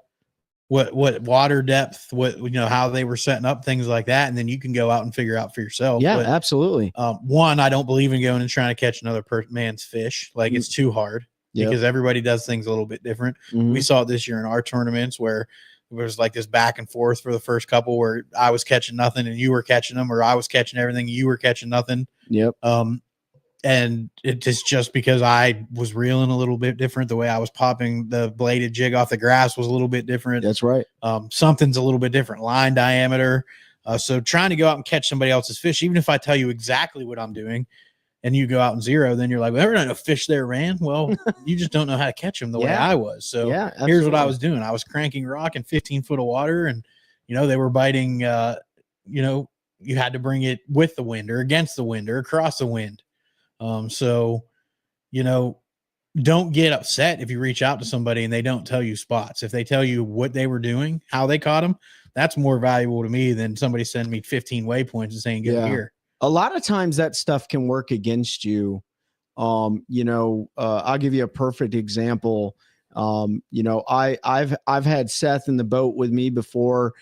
[SPEAKER 3] What water depth, how they were setting up, things like that. And then you can go out and figure out for yourself.
[SPEAKER 4] Yeah,
[SPEAKER 3] but,
[SPEAKER 4] absolutely.
[SPEAKER 3] One, I don't believe in going and trying to catch another man's fish. Like it's too hard because everybody does things a little bit different.
[SPEAKER 4] Mhm.
[SPEAKER 3] We saw it this year in our tournaments where it was like this back and forth for the first couple where I was catching nothing and you were catching them, or I was catching everything, you were catching nothing.
[SPEAKER 4] Yep.
[SPEAKER 3] And it's just because I was reeling a little bit different. The way I was popping the bladed jig off the grass was a little bit different.
[SPEAKER 4] That's right.
[SPEAKER 3] Something's a little bit different, line diameter. So trying to go out and catch somebody else's fish, even if I tell you exactly what I'm doing and you go out and zero, then you're like, well, there are no fish there, man. Well, you just don't know how to catch them the way I was. So here's what I was doing. I was cranking rock in 15 foot of water, and, they were biting, you had to bring it with the wind or against the wind or across the wind. So, don't get upset if you reach out to somebody and they don't tell you spots. If they tell you what they were doing, how they caught them, that's more valuable to me than somebody sending me 15 waypoints and saying, get here.
[SPEAKER 4] A lot of times that stuff can work against you. I'll give you a perfect example. I've had Seth in the boat with me before,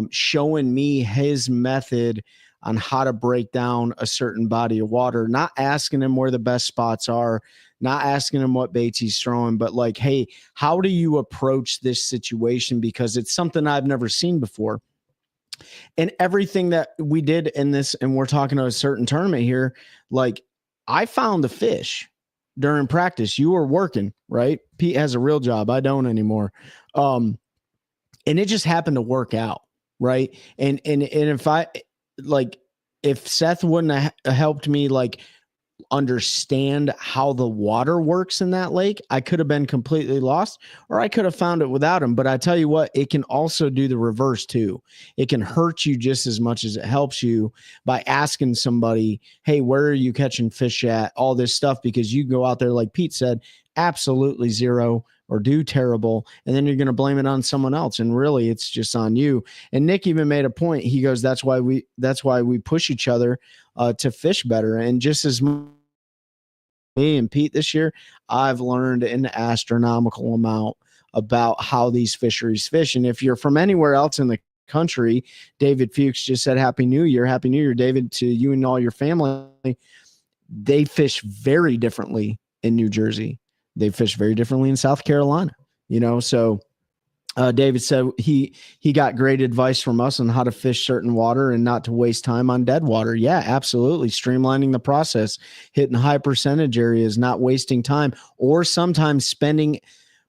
[SPEAKER 4] showing me his method on how to break down a certain body of water, not asking him where the best spots are, not asking him what baits he's throwing, but like, hey, how do you approach this situation? Because it's something I've never seen before. And everything that we did in this, and we're talking to a certain tournament here, like I found the fish during practice. You were working, right? Pete has a real job. I don't anymore. And it just happened to work out. Right. And if Seth wouldn't have helped me understand how the water works in that lake, I could have been completely lost, or I could have found it without him. But I tell you what, it can also do the reverse too. It can hurt you just as much as it helps you by asking somebody, hey, where are you catching fish at? All this stuff, because you go out there, like Pete said, absolutely zero or do terrible, and then you're going to blame it on someone else. And really it's just on you. And Nick even made a point. He goes, that's why we push each other to fish better. And just as me and Pete this year, I've learned an astronomical amount about how these fisheries fish. And if you're from anywhere else in the country, David Fuchs just said, Happy New Year. Happy New Year, David, to you and all your family. They fish very differently in New Jersey. They fish very differently in South Carolina, so David said he got great advice from us on how to fish certain water and not to waste time on dead water. Yeah, absolutely. Streamlining the process, hitting high percentage areas, not wasting time, or sometimes spending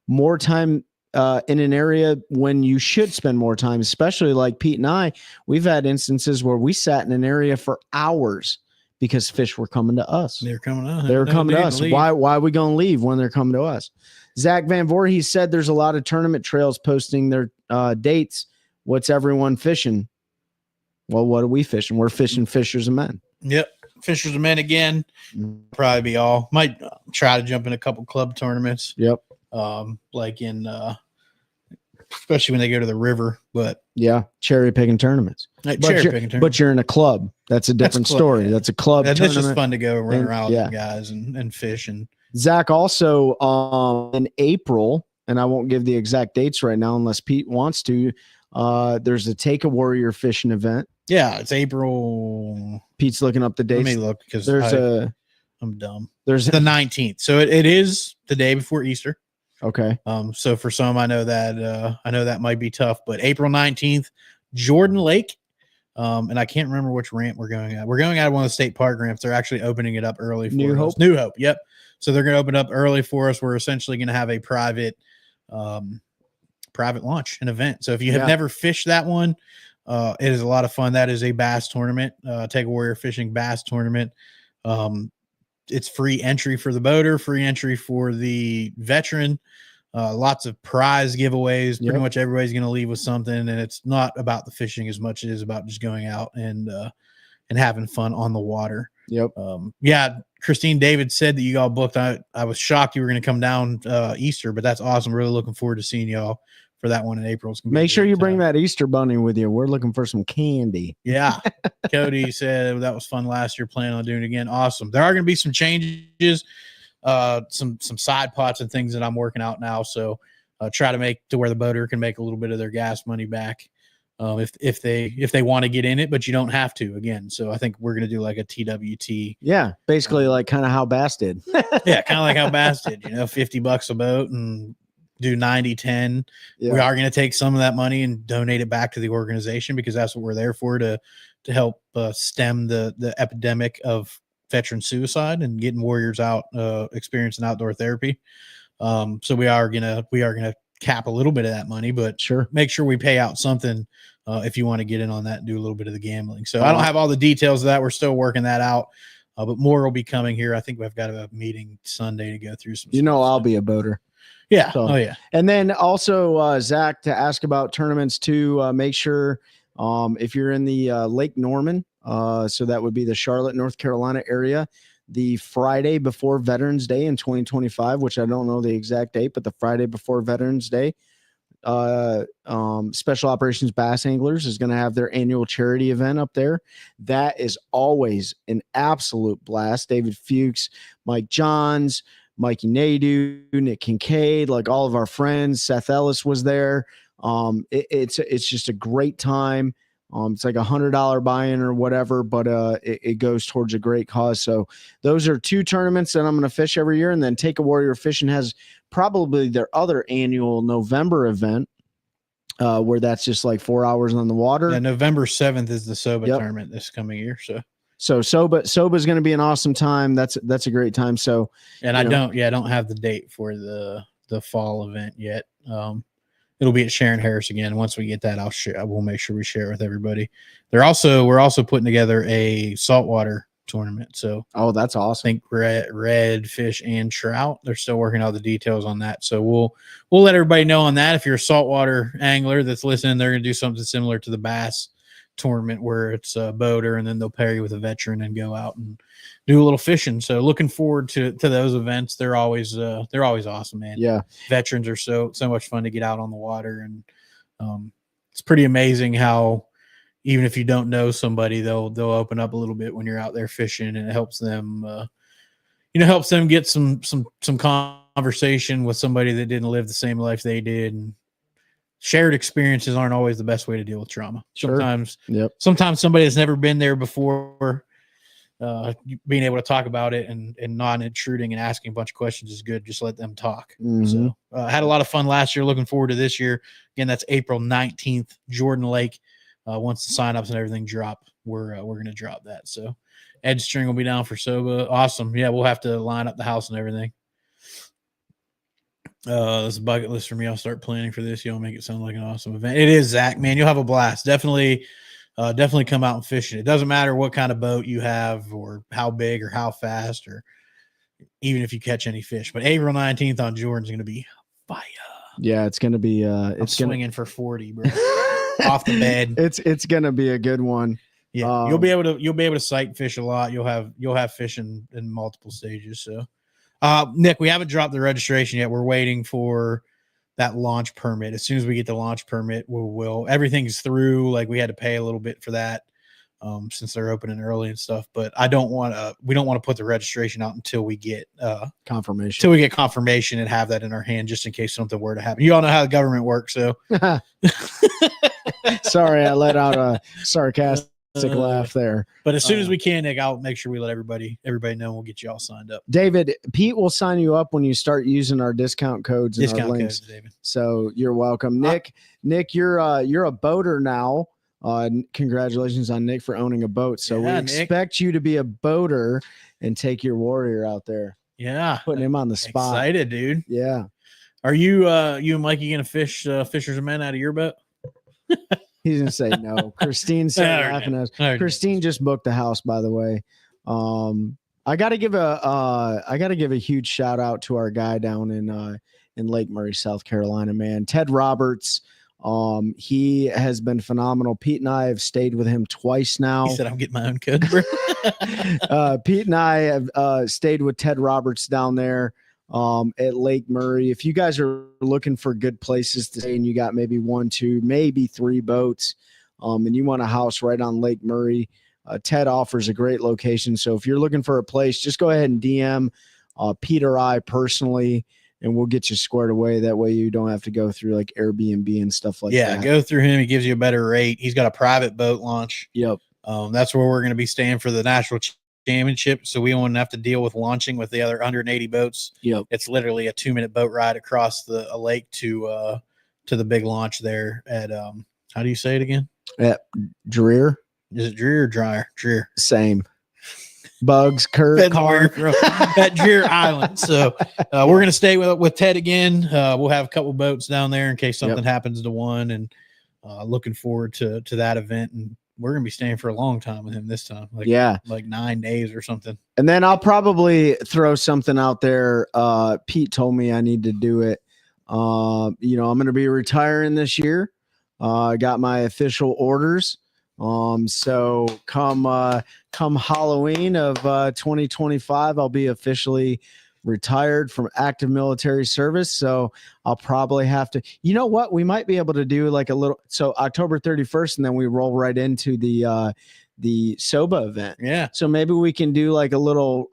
[SPEAKER 4] more time in an area when you should spend more time, especially like Pete and I. We've had instances where we sat in an area for hours because fish were coming to us.
[SPEAKER 3] They're coming to us.
[SPEAKER 4] They're coming to us. Why are we going to leave when they're coming to us? Zach Van Voorhees said there's a lot of tournament trails posting their dates. What's everyone fishing? Well, what are we fishing? We're fishing Fishers of Men.
[SPEAKER 3] Yep. Fishers of Men again. Probably be all. Might try to jump in a couple club tournaments.
[SPEAKER 4] Yep.
[SPEAKER 3] Like in especially when they go to the river. But
[SPEAKER 4] Yeah, cherry picking tournaments.
[SPEAKER 3] like,
[SPEAKER 4] But
[SPEAKER 3] cherry
[SPEAKER 4] you're,
[SPEAKER 3] picking
[SPEAKER 4] but you're in a club. That's a different
[SPEAKER 3] club,
[SPEAKER 4] story.
[SPEAKER 3] yeah.
[SPEAKER 4] That's a club
[SPEAKER 3] and it's
[SPEAKER 4] tournament.
[SPEAKER 3] just fun to go run
[SPEAKER 4] and-
[SPEAKER 3] around
[SPEAKER 4] yeah.
[SPEAKER 3] with guys and fish. And
[SPEAKER 4] Zach, also in April, and I won't give the exact dates right now unless Pete wants to. There's a Take a Warrior fishing event.
[SPEAKER 3] yeah, it's April.
[SPEAKER 4] Pete's looking up the
[SPEAKER 3] Let me
[SPEAKER 4] dates.
[SPEAKER 3] look because I'm dumb.
[SPEAKER 4] There's
[SPEAKER 3] The 19th, so it is the day before Easter.
[SPEAKER 4] okay.
[SPEAKER 3] So for some, I know that might be tough, but April 19th, Jordan Lake. And I can't remember which ramp we're going at. We're going at one of the state park ramps. They're actually opening it up early for
[SPEAKER 4] New
[SPEAKER 3] us.
[SPEAKER 4] Hope?
[SPEAKER 3] New Hope. Yep. So they're going to open up early for us. We're essentially going to have a private launch, an event. So if you have
[SPEAKER 4] Yeah.
[SPEAKER 3] never fished that one, it is a lot of fun. That is a bass tournament, Take a Warrior Fishing Bass Tournament. It's free entry for the boater, free entry for the veteran. Lots of prize giveaways. Pretty
[SPEAKER 4] Yep.
[SPEAKER 3] much everybody's going to leave with something, and it's not about the fishing as much as it is about just going out and having fun on the water.
[SPEAKER 4] Yep.
[SPEAKER 3] Yeah, Christine David said that you all booked. I was shocked you were going to come down Easter, but that's awesome. Really looking forward to seeing y'all for that one in April. It's gonna be a
[SPEAKER 4] Make sure
[SPEAKER 3] great
[SPEAKER 4] you bring
[SPEAKER 3] time.
[SPEAKER 4] that Easter bunny with you. We're looking for some candy.
[SPEAKER 3] Yeah. Cody said that was fun last year. Planning on doing it again. Awesome. There are going to be some changes, some side pots and things that I'm working out now. So try to make to where the boater can make a little bit of their gas money back. If they want to get in it, but you don't have to again. So I think we're going to do like a TWT.
[SPEAKER 4] Yeah, basically like kind of how Bass did.
[SPEAKER 3] Yeah. Kind of like how Bass did, $50 a boat and do 90-10.
[SPEAKER 4] Yeah.
[SPEAKER 3] We are going to take some of that money and donate it back to the organization because that's what we're there for, to help stem the epidemic of veteran suicide and getting warriors out experiencing outdoor therapy. So we are gonna cap a little bit of that money, but
[SPEAKER 4] Sure.
[SPEAKER 3] make sure we pay out something if you want to get in on that and do a little bit of the gambling. So I don't have all the details of that. We're still working that out. But more will be coming here. I think we've got a meeting Sunday to go through some stuff,
[SPEAKER 4] I'll
[SPEAKER 3] so.
[SPEAKER 4] be a boater.
[SPEAKER 3] Yeah.
[SPEAKER 4] So-
[SPEAKER 3] Oh yeah.
[SPEAKER 4] And then also, Zach, to ask about tournaments too, make sure if you're in the Lake Norman, so that would be the Charlotte, North Carolina area, the Friday before Veterans Day in 2025, which I don't know the exact date, but the Friday before Veterans Day, Special Operations Bass Anglers is going to have their annual charity event up there. That is always an absolute blast. David Fuchs, Mike Johns, Mikey Nadu, Nick Kincaid, like all of our friends. Seth Ellis was there. It's just a great time. It's like $100 buy-in or whatever, but it goes towards a great cause. So those are two tournaments that I'm going to fish every year. And then Take a Warrior Fishing has probably their other annual November event where that's just like 4 hours on the water.
[SPEAKER 3] Yeah, November 7th is the SOBA
[SPEAKER 4] Yep.
[SPEAKER 3] tournament this coming year.
[SPEAKER 4] So SOBA is going to be an awesome time. That's a great time. So,
[SPEAKER 3] And
[SPEAKER 4] You
[SPEAKER 3] I
[SPEAKER 4] know.
[SPEAKER 3] don't have the date for the fall event yet. It'll be at Sharon Harris again. Once we get that, I will make sure we share it with everybody. We're also putting together a saltwater tournament. So
[SPEAKER 4] oh, that's
[SPEAKER 3] I
[SPEAKER 4] awesome.
[SPEAKER 3] think red fish and trout. They're still working out the details on that. So we'll let everybody know on that. If you're a saltwater angler that's listening, they're going to do something similar to the bass tournament where it's a boater and then they'll pair you with a veteran and go out and do a little fishing. So looking forward to those events. They're always awesome, man.
[SPEAKER 4] Yeah.
[SPEAKER 3] Veterans are so much fun to get out on the water, and it's pretty amazing how even if you don't know somebody, they'll open up a little bit when you're out there fishing, and it helps them get some conversation with somebody that didn't live the same life they did. And shared experiences aren't always the best way to deal with trauma.
[SPEAKER 4] Sure. Yep.
[SPEAKER 3] Sometimes somebody that's never been there before, being able to talk about it and non-intruding and asking a bunch of questions is good. Just let them talk.
[SPEAKER 4] Mhm.
[SPEAKER 3] So had a lot of fun last year. Looking forward to this year. Again, that's April 19th, Jordan Lake. Once the signups and everything drop, we're going to drop that. So Ed String will be down for SOBA. Awesome. Yeah, we'll have to line up the house and everything. This is a bucket list for me. I'll start planning for this. You'll make it sound like an awesome event. It is, Zach, man. You'll have a blast. Definitely come out and fish it. It doesn't matter what kind of boat you have or how big or how fast or even if you catch any fish. But April 19th on Jordan's going to be fire.
[SPEAKER 4] Yeah, it's going to be
[SPEAKER 3] It's swinging for 40, bro. Off the bed.
[SPEAKER 4] It's going to be a good one.
[SPEAKER 3] Yeah, you'll be able to sight fish a lot. You'll have fish in multiple stages. So, Nick, we haven't dropped the registration yet. We're waiting for that launch permit. As soon as we get the launch permit, we'll everything's through. Like we had to pay a little bit for that since they're opening early and stuff. But we don't want to put the registration out until we get
[SPEAKER 4] confirmation.
[SPEAKER 3] Until we get confirmation and have that in our hand, just in case something were to happen. You all know how the government works, so.
[SPEAKER 4] Sorry, I let out a sarcastic laugh there.
[SPEAKER 3] But as soon as we can, Nick, I'll make sure we let everybody know, and we'll get you all signed up.
[SPEAKER 4] David, Pete will sign you up when you start using our discount codes and our links.
[SPEAKER 3] Codes, David.
[SPEAKER 4] So you're welcome. Nick, you're a boater now. Congratulations on Nick for owning a boat. So we expect you to be a boater and take your Warrior out there.
[SPEAKER 3] Yeah.
[SPEAKER 4] Putting him on the spot.
[SPEAKER 3] Excited, dude.
[SPEAKER 4] Yeah.
[SPEAKER 3] Are you and Mikey gonna fish Fisher's Men out of your boat?
[SPEAKER 4] He's gonna say no. Christine said laughing at us. Christine just booked the house, by the way. I gotta give a huge shout out to our guy down in Lake Murray, South Carolina, man. Ted Roberts. He has been phenomenal. Pete and I have stayed with him twice now.
[SPEAKER 3] He said, I'm getting my own code.
[SPEAKER 4] Pete and I have stayed with Ted Roberts down there at Lake Murray. If you guys are looking for good places to stay and you got maybe 1, 2, maybe 3 boats, and you want a house right on Lake Murray, Ted offers a great location. So if you're looking for a place, just go ahead and DM Pete or I personally, and we'll get you squared away. That way you don't have to go through like Airbnb and stuff like that.
[SPEAKER 3] Yeah, go through him. He gives you a better rate. He's got a private boat launch.
[SPEAKER 4] Yep.
[SPEAKER 3] That's where we're going to be staying for the national championship. So we won't have to deal with launching with the other 180 boats.
[SPEAKER 4] Yep.
[SPEAKER 3] It's literally a 2-minute boat ride across a lake to the big launch there at how do you say it again?
[SPEAKER 4] At Dreer.
[SPEAKER 3] Is it Dreer or Dryer? Dreer.
[SPEAKER 4] Same. Bugs, Kurt, Carr.
[SPEAKER 3] At Dreer Island. So we're gonna stay with Ted again. We'll have a couple boats down there in case something happens to one, and looking forward to that event. And we're gonna be staying for a long time with him this time. Like 9 days or something. And
[SPEAKER 4] then I'll probably throw something out there. Pete told me I need to do it. I'm gonna be retiring this year. I got my official orders. So come Halloween of 2025, I'll be officially retired from active military service. So I'll probably have to, you know what, we might be able to do like a little, so October 31st, and then we roll right into the SOBA event.
[SPEAKER 3] Yeah.
[SPEAKER 4] So maybe we can do like a little,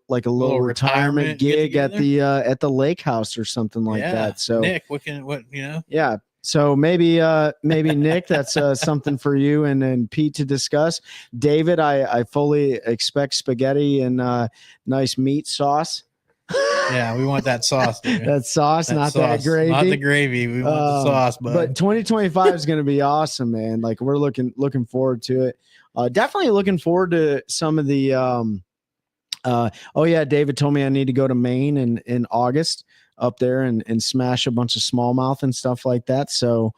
[SPEAKER 4] like a little retirement gig at the lake house or something like that. So
[SPEAKER 3] Nick,
[SPEAKER 4] yeah. So maybe Nick, that's something for you and Pete to discuss. David, I fully expect spaghetti and nice meat sauce.
[SPEAKER 3] Yeah, we want that sauce. Dude.
[SPEAKER 4] That sauce, not
[SPEAKER 3] sauce,
[SPEAKER 4] that gravy.
[SPEAKER 3] Not the gravy. We want the sauce,
[SPEAKER 4] but 2025 is going to be awesome, man. Like we're looking forward to it. Definitely looking forward to some of the. David told me I need to go to Maine in August. Up there and smash a bunch of smallmouth and stuff like that. So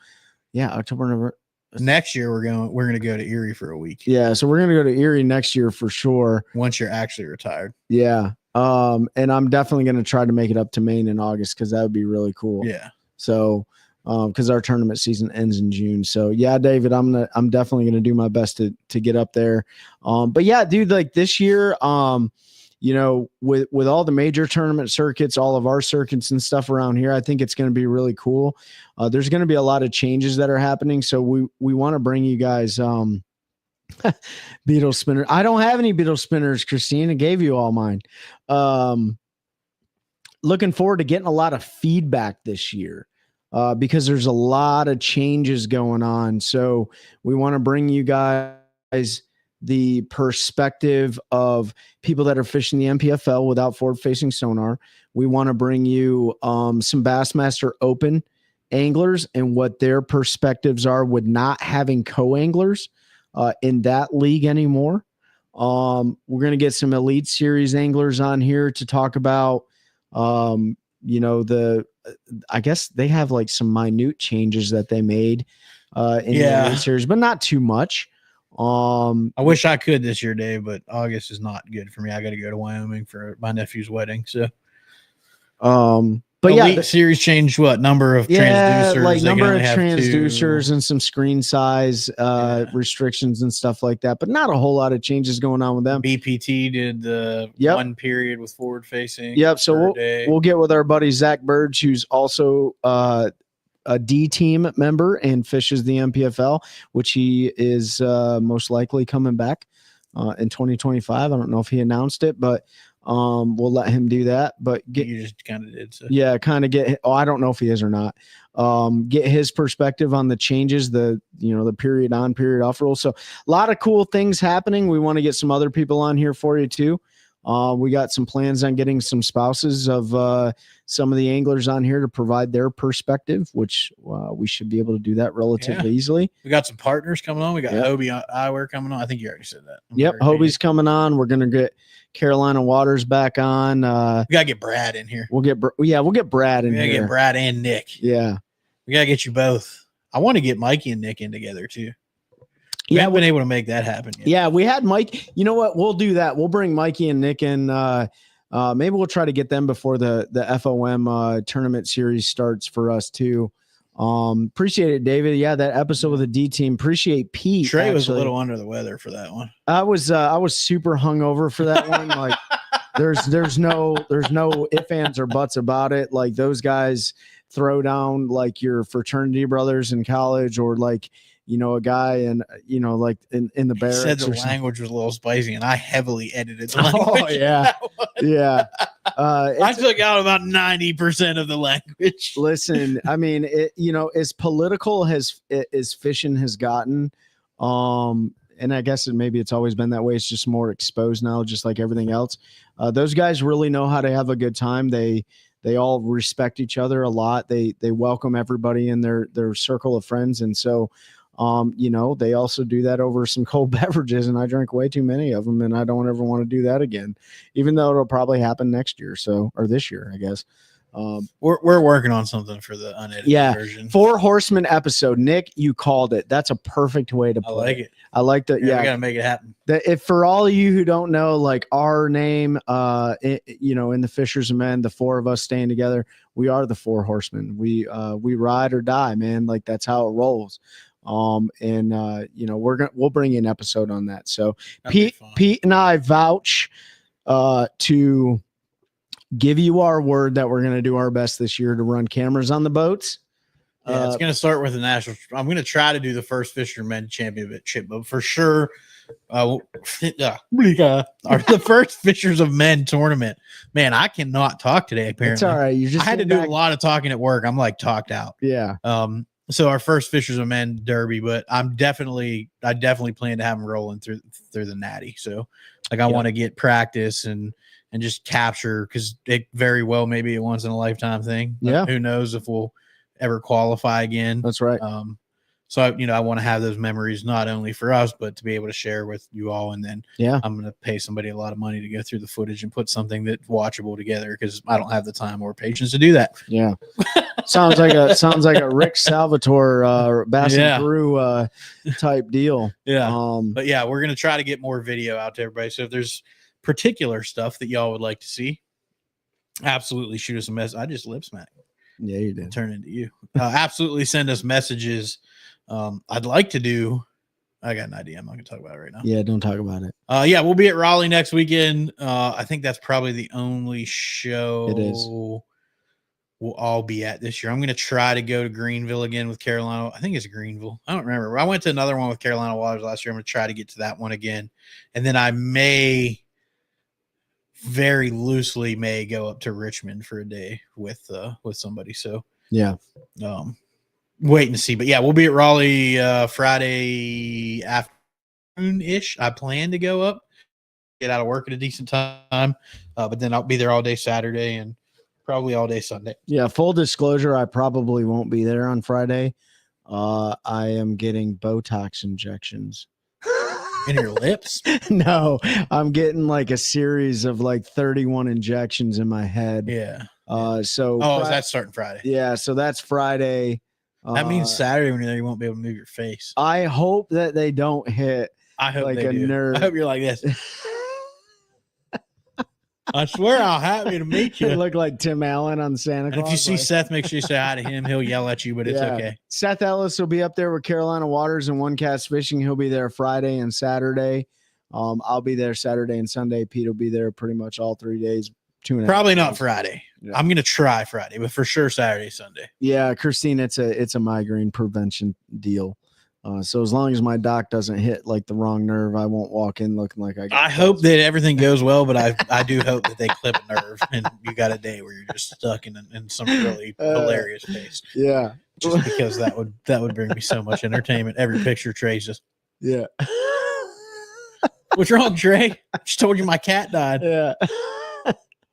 [SPEAKER 4] yeah, October, November.
[SPEAKER 3] Next year we're gonna go to Erie for a week.
[SPEAKER 4] Yeah, so we're gonna go to Erie next year for sure.
[SPEAKER 3] Once you're actually retired.
[SPEAKER 4] Yeah. And I'm definitely gonna try to make it up to Maine in August because that would be really cool.
[SPEAKER 3] Yeah.
[SPEAKER 4] So because our tournament season ends in June. So yeah, David, I'm definitely gonna do my best to get up there. But yeah, dude, like this year, with all the major tournament circuits, all of our circuits and stuff around here, I think it's going to be really cool. There's going to be a lot of changes that are happening. So we want to bring you guys beetle spinner. I don't have any beetle spinners, Christine. I gave you all mine. Looking forward to getting a lot of feedback this year because there's a lot of changes going on. So we want to bring you guys the perspective of people that are fishing the MPFL without forward-facing sonar. We want to bring you some Bassmaster Open anglers and what their perspectives are with not having co-anglers in that league anymore. We're going to get some Elite Series anglers on here to talk about, I guess they have like some minute changes that they made in the Elite Series, but not too much.
[SPEAKER 3] I wish I could this year, Dave, but August is not good for me. I got to go to Wyoming for my nephew's wedding. So,
[SPEAKER 4] But yeah,
[SPEAKER 3] Elite Series changed what number of transducers?
[SPEAKER 4] like
[SPEAKER 3] They
[SPEAKER 4] number
[SPEAKER 3] can
[SPEAKER 4] of
[SPEAKER 3] only have
[SPEAKER 4] transducers
[SPEAKER 3] two.
[SPEAKER 4] and some screen size restrictions and stuff like that. But not a whole lot of changes going on with them.
[SPEAKER 3] BPT did the
[SPEAKER 4] Yep.
[SPEAKER 3] one period with forward facing.
[SPEAKER 4] Yep. So
[SPEAKER 3] day.
[SPEAKER 4] we'll get with our buddy Zach Burge, who's also a D team member and fishes the MPFL, which he is most likely coming back in 2025. I don't know if he announced it, but we'll let him do that. But
[SPEAKER 3] you just kind of did. So.
[SPEAKER 4] Yeah, kind of get. Oh, I don't know if he is or not. Get his perspective on the changes, the period on, period off rule. So a lot of cool things happening. We want to get some other people on here for you too. We got some plans on getting some spouses of some of the anglers on here to provide their perspective, which we should be able to do that relatively easily.
[SPEAKER 3] We got some partners coming on. We got Hobie Eyewear coming on. I think you already said that.
[SPEAKER 4] Yep, Hobie's coming on. We're gonna get Carolina Waters back on.
[SPEAKER 3] We gotta get Brad in here.
[SPEAKER 4] We'll get Brad in
[SPEAKER 3] here. We gotta get Brad and Nick.
[SPEAKER 4] Yeah,
[SPEAKER 3] we gotta get you both. I want to get Mikey and Nick in together too. We haven't been able to make that happen yet.
[SPEAKER 4] Yeah, we had Mike. You know what? We'll do that. We'll bring Mikey and Nick in. Maybe we'll try to get them before the FOM tournament series starts for us too. Appreciate it, David. Yeah, that episode with the D team. Appreciate Pete.
[SPEAKER 3] Trey was a little under the weather for that one.
[SPEAKER 4] I was super hungover for that one. Like there's no ifs, ands, or buts about it. Like those guys throw down like your fraternity brothers in college, or like a guy and like in the barracks.
[SPEAKER 3] He said the language was a little spicy, and I heavily edited the language.
[SPEAKER 4] Oh yeah, yeah.
[SPEAKER 3] I took out about 90% of the language.
[SPEAKER 4] Listen, I mean, as political as fishing has gotten, and I guess maybe it's always been that way. It's just more exposed now, just like everything else. Those guys really know how to have a good time. They all respect each other a lot. They welcome everybody in their circle of friends, and so. They also do that over some cold beverages, and I drank way too many of them, and I don't ever want to do that again, even though it'll probably happen next year. Or this year, I guess.
[SPEAKER 3] We're working on something for the unedited version.
[SPEAKER 4] 4 Horsemen episode. Nick, you called it. That's a perfect way to put
[SPEAKER 3] I like it.
[SPEAKER 4] I like that. Yeah,
[SPEAKER 3] we gotta make it happen.
[SPEAKER 4] If for all of you who don't know, like our name, in the Fishers of Men, the 4 of us staying together, we are the 4 Horsemen. We ride or die, man. Like that's how it rolls. We'll bring you an episode on that. So Pete and I vouch to give you our word that we're going to do our best this year to run cameras on the boats.
[SPEAKER 3] Yeah, it's going to start with the national. I'm going to try to do the first Fisherman Championship, but for sure, the first Fishers of Men tournament. Man, I cannot talk today. Apparently,
[SPEAKER 4] it's all right.
[SPEAKER 3] I had to do a lot of talking at work. I'm like talked out.
[SPEAKER 4] Yeah.
[SPEAKER 3] So our first Fishers of Men Derby, but I definitely plan to have them rolling through the Natty. So like I want to get practice and just capture, because it very well maybe a once in a lifetime thing.
[SPEAKER 4] Yeah.
[SPEAKER 3] Who knows if we'll ever qualify again.
[SPEAKER 4] That's right.
[SPEAKER 3] So I want to have those memories not only for us, but to be able to share with you all. And then I'm going to pay somebody a lot of money to go through the footage and put something that's watchable together, because I don't have the time or patience to do that.
[SPEAKER 4] Yeah. sounds like a Rick Salvatore Bass and Peru type deal.
[SPEAKER 3] Yeah. But yeah, we're going to try to get more video out to everybody. So if there's particular stuff that y'all would like to see, absolutely shoot us a message. I just lip smacked.
[SPEAKER 4] Yeah, you did.
[SPEAKER 3] Turn into you. Absolutely send us messages. I'd like to do. I got an idea. I'm not going to talk about it right now.
[SPEAKER 4] Yeah, don't talk about it.
[SPEAKER 3] Yeah, we'll be at Raleigh next weekend. I think that's probably the only show
[SPEAKER 4] it is.
[SPEAKER 3] We'll all be at this year. I'm going to try to go to Greenville again with Carolina. I think it's Greenville. I don't remember. I went to another one with Carolina Waters last year. I'm going to try to get to that one again. And then I may very loosely go up to Richmond for a day with somebody. So
[SPEAKER 4] yeah.
[SPEAKER 3] Waiting to see. But yeah, we'll be at Raleigh Friday afternoon-ish. I plan to go up, get out of work at a decent time. But then I'll be there all day Saturday and probably all day Sunday.
[SPEAKER 4] Yeah, full disclosure, I probably won't be there on Friday. I am getting Botox injections.
[SPEAKER 3] In your lips?
[SPEAKER 4] No, I'm getting like a series of like 31 injections in my head.
[SPEAKER 3] Yeah.
[SPEAKER 4] Is
[SPEAKER 3] that starting Friday?
[SPEAKER 4] Yeah, so that's Friday.
[SPEAKER 3] That means Saturday when you're there, you won't be able to move your face.
[SPEAKER 4] I hope that they don't hit.
[SPEAKER 3] I hope
[SPEAKER 4] like
[SPEAKER 3] they
[SPEAKER 4] a
[SPEAKER 3] do.
[SPEAKER 4] nerve.
[SPEAKER 3] I hope you're like this. I swear I'll happy to meet
[SPEAKER 4] You
[SPEAKER 3] you.
[SPEAKER 4] look like Tim Allen on Santa
[SPEAKER 3] And
[SPEAKER 4] Claus.
[SPEAKER 3] if you see
[SPEAKER 4] like-
[SPEAKER 3] Seth, make sure you say hi to him. He'll yell at you, but it's
[SPEAKER 4] Yeah.
[SPEAKER 3] okay.
[SPEAKER 4] Seth Ellis will be up there with Carolina Waters and One Cast Fishing. He'll be there Friday and Saturday. I'll be there Saturday and Sunday. Pete will be there pretty much all 3 days. 2.5
[SPEAKER 3] Probably not
[SPEAKER 4] days.
[SPEAKER 3] Friday.
[SPEAKER 4] Yeah.
[SPEAKER 3] I'm gonna try Friday, but for sure Saturday, Sunday.
[SPEAKER 4] Yeah, Christine, it's a migraine prevention deal. So as long as my doc doesn't hit like the wrong nerve, I won't walk in looking like I got
[SPEAKER 3] I hope that everything goes well, but I do hope that they clip a nerve and you got a day where you're just stuck in some really hilarious pace.
[SPEAKER 4] Yeah.
[SPEAKER 3] Just because that would bring me so much entertainment. Every picture Trey's just,
[SPEAKER 4] Yeah.
[SPEAKER 3] what's wrong, Trey? I just told you my cat died.
[SPEAKER 4] Yeah.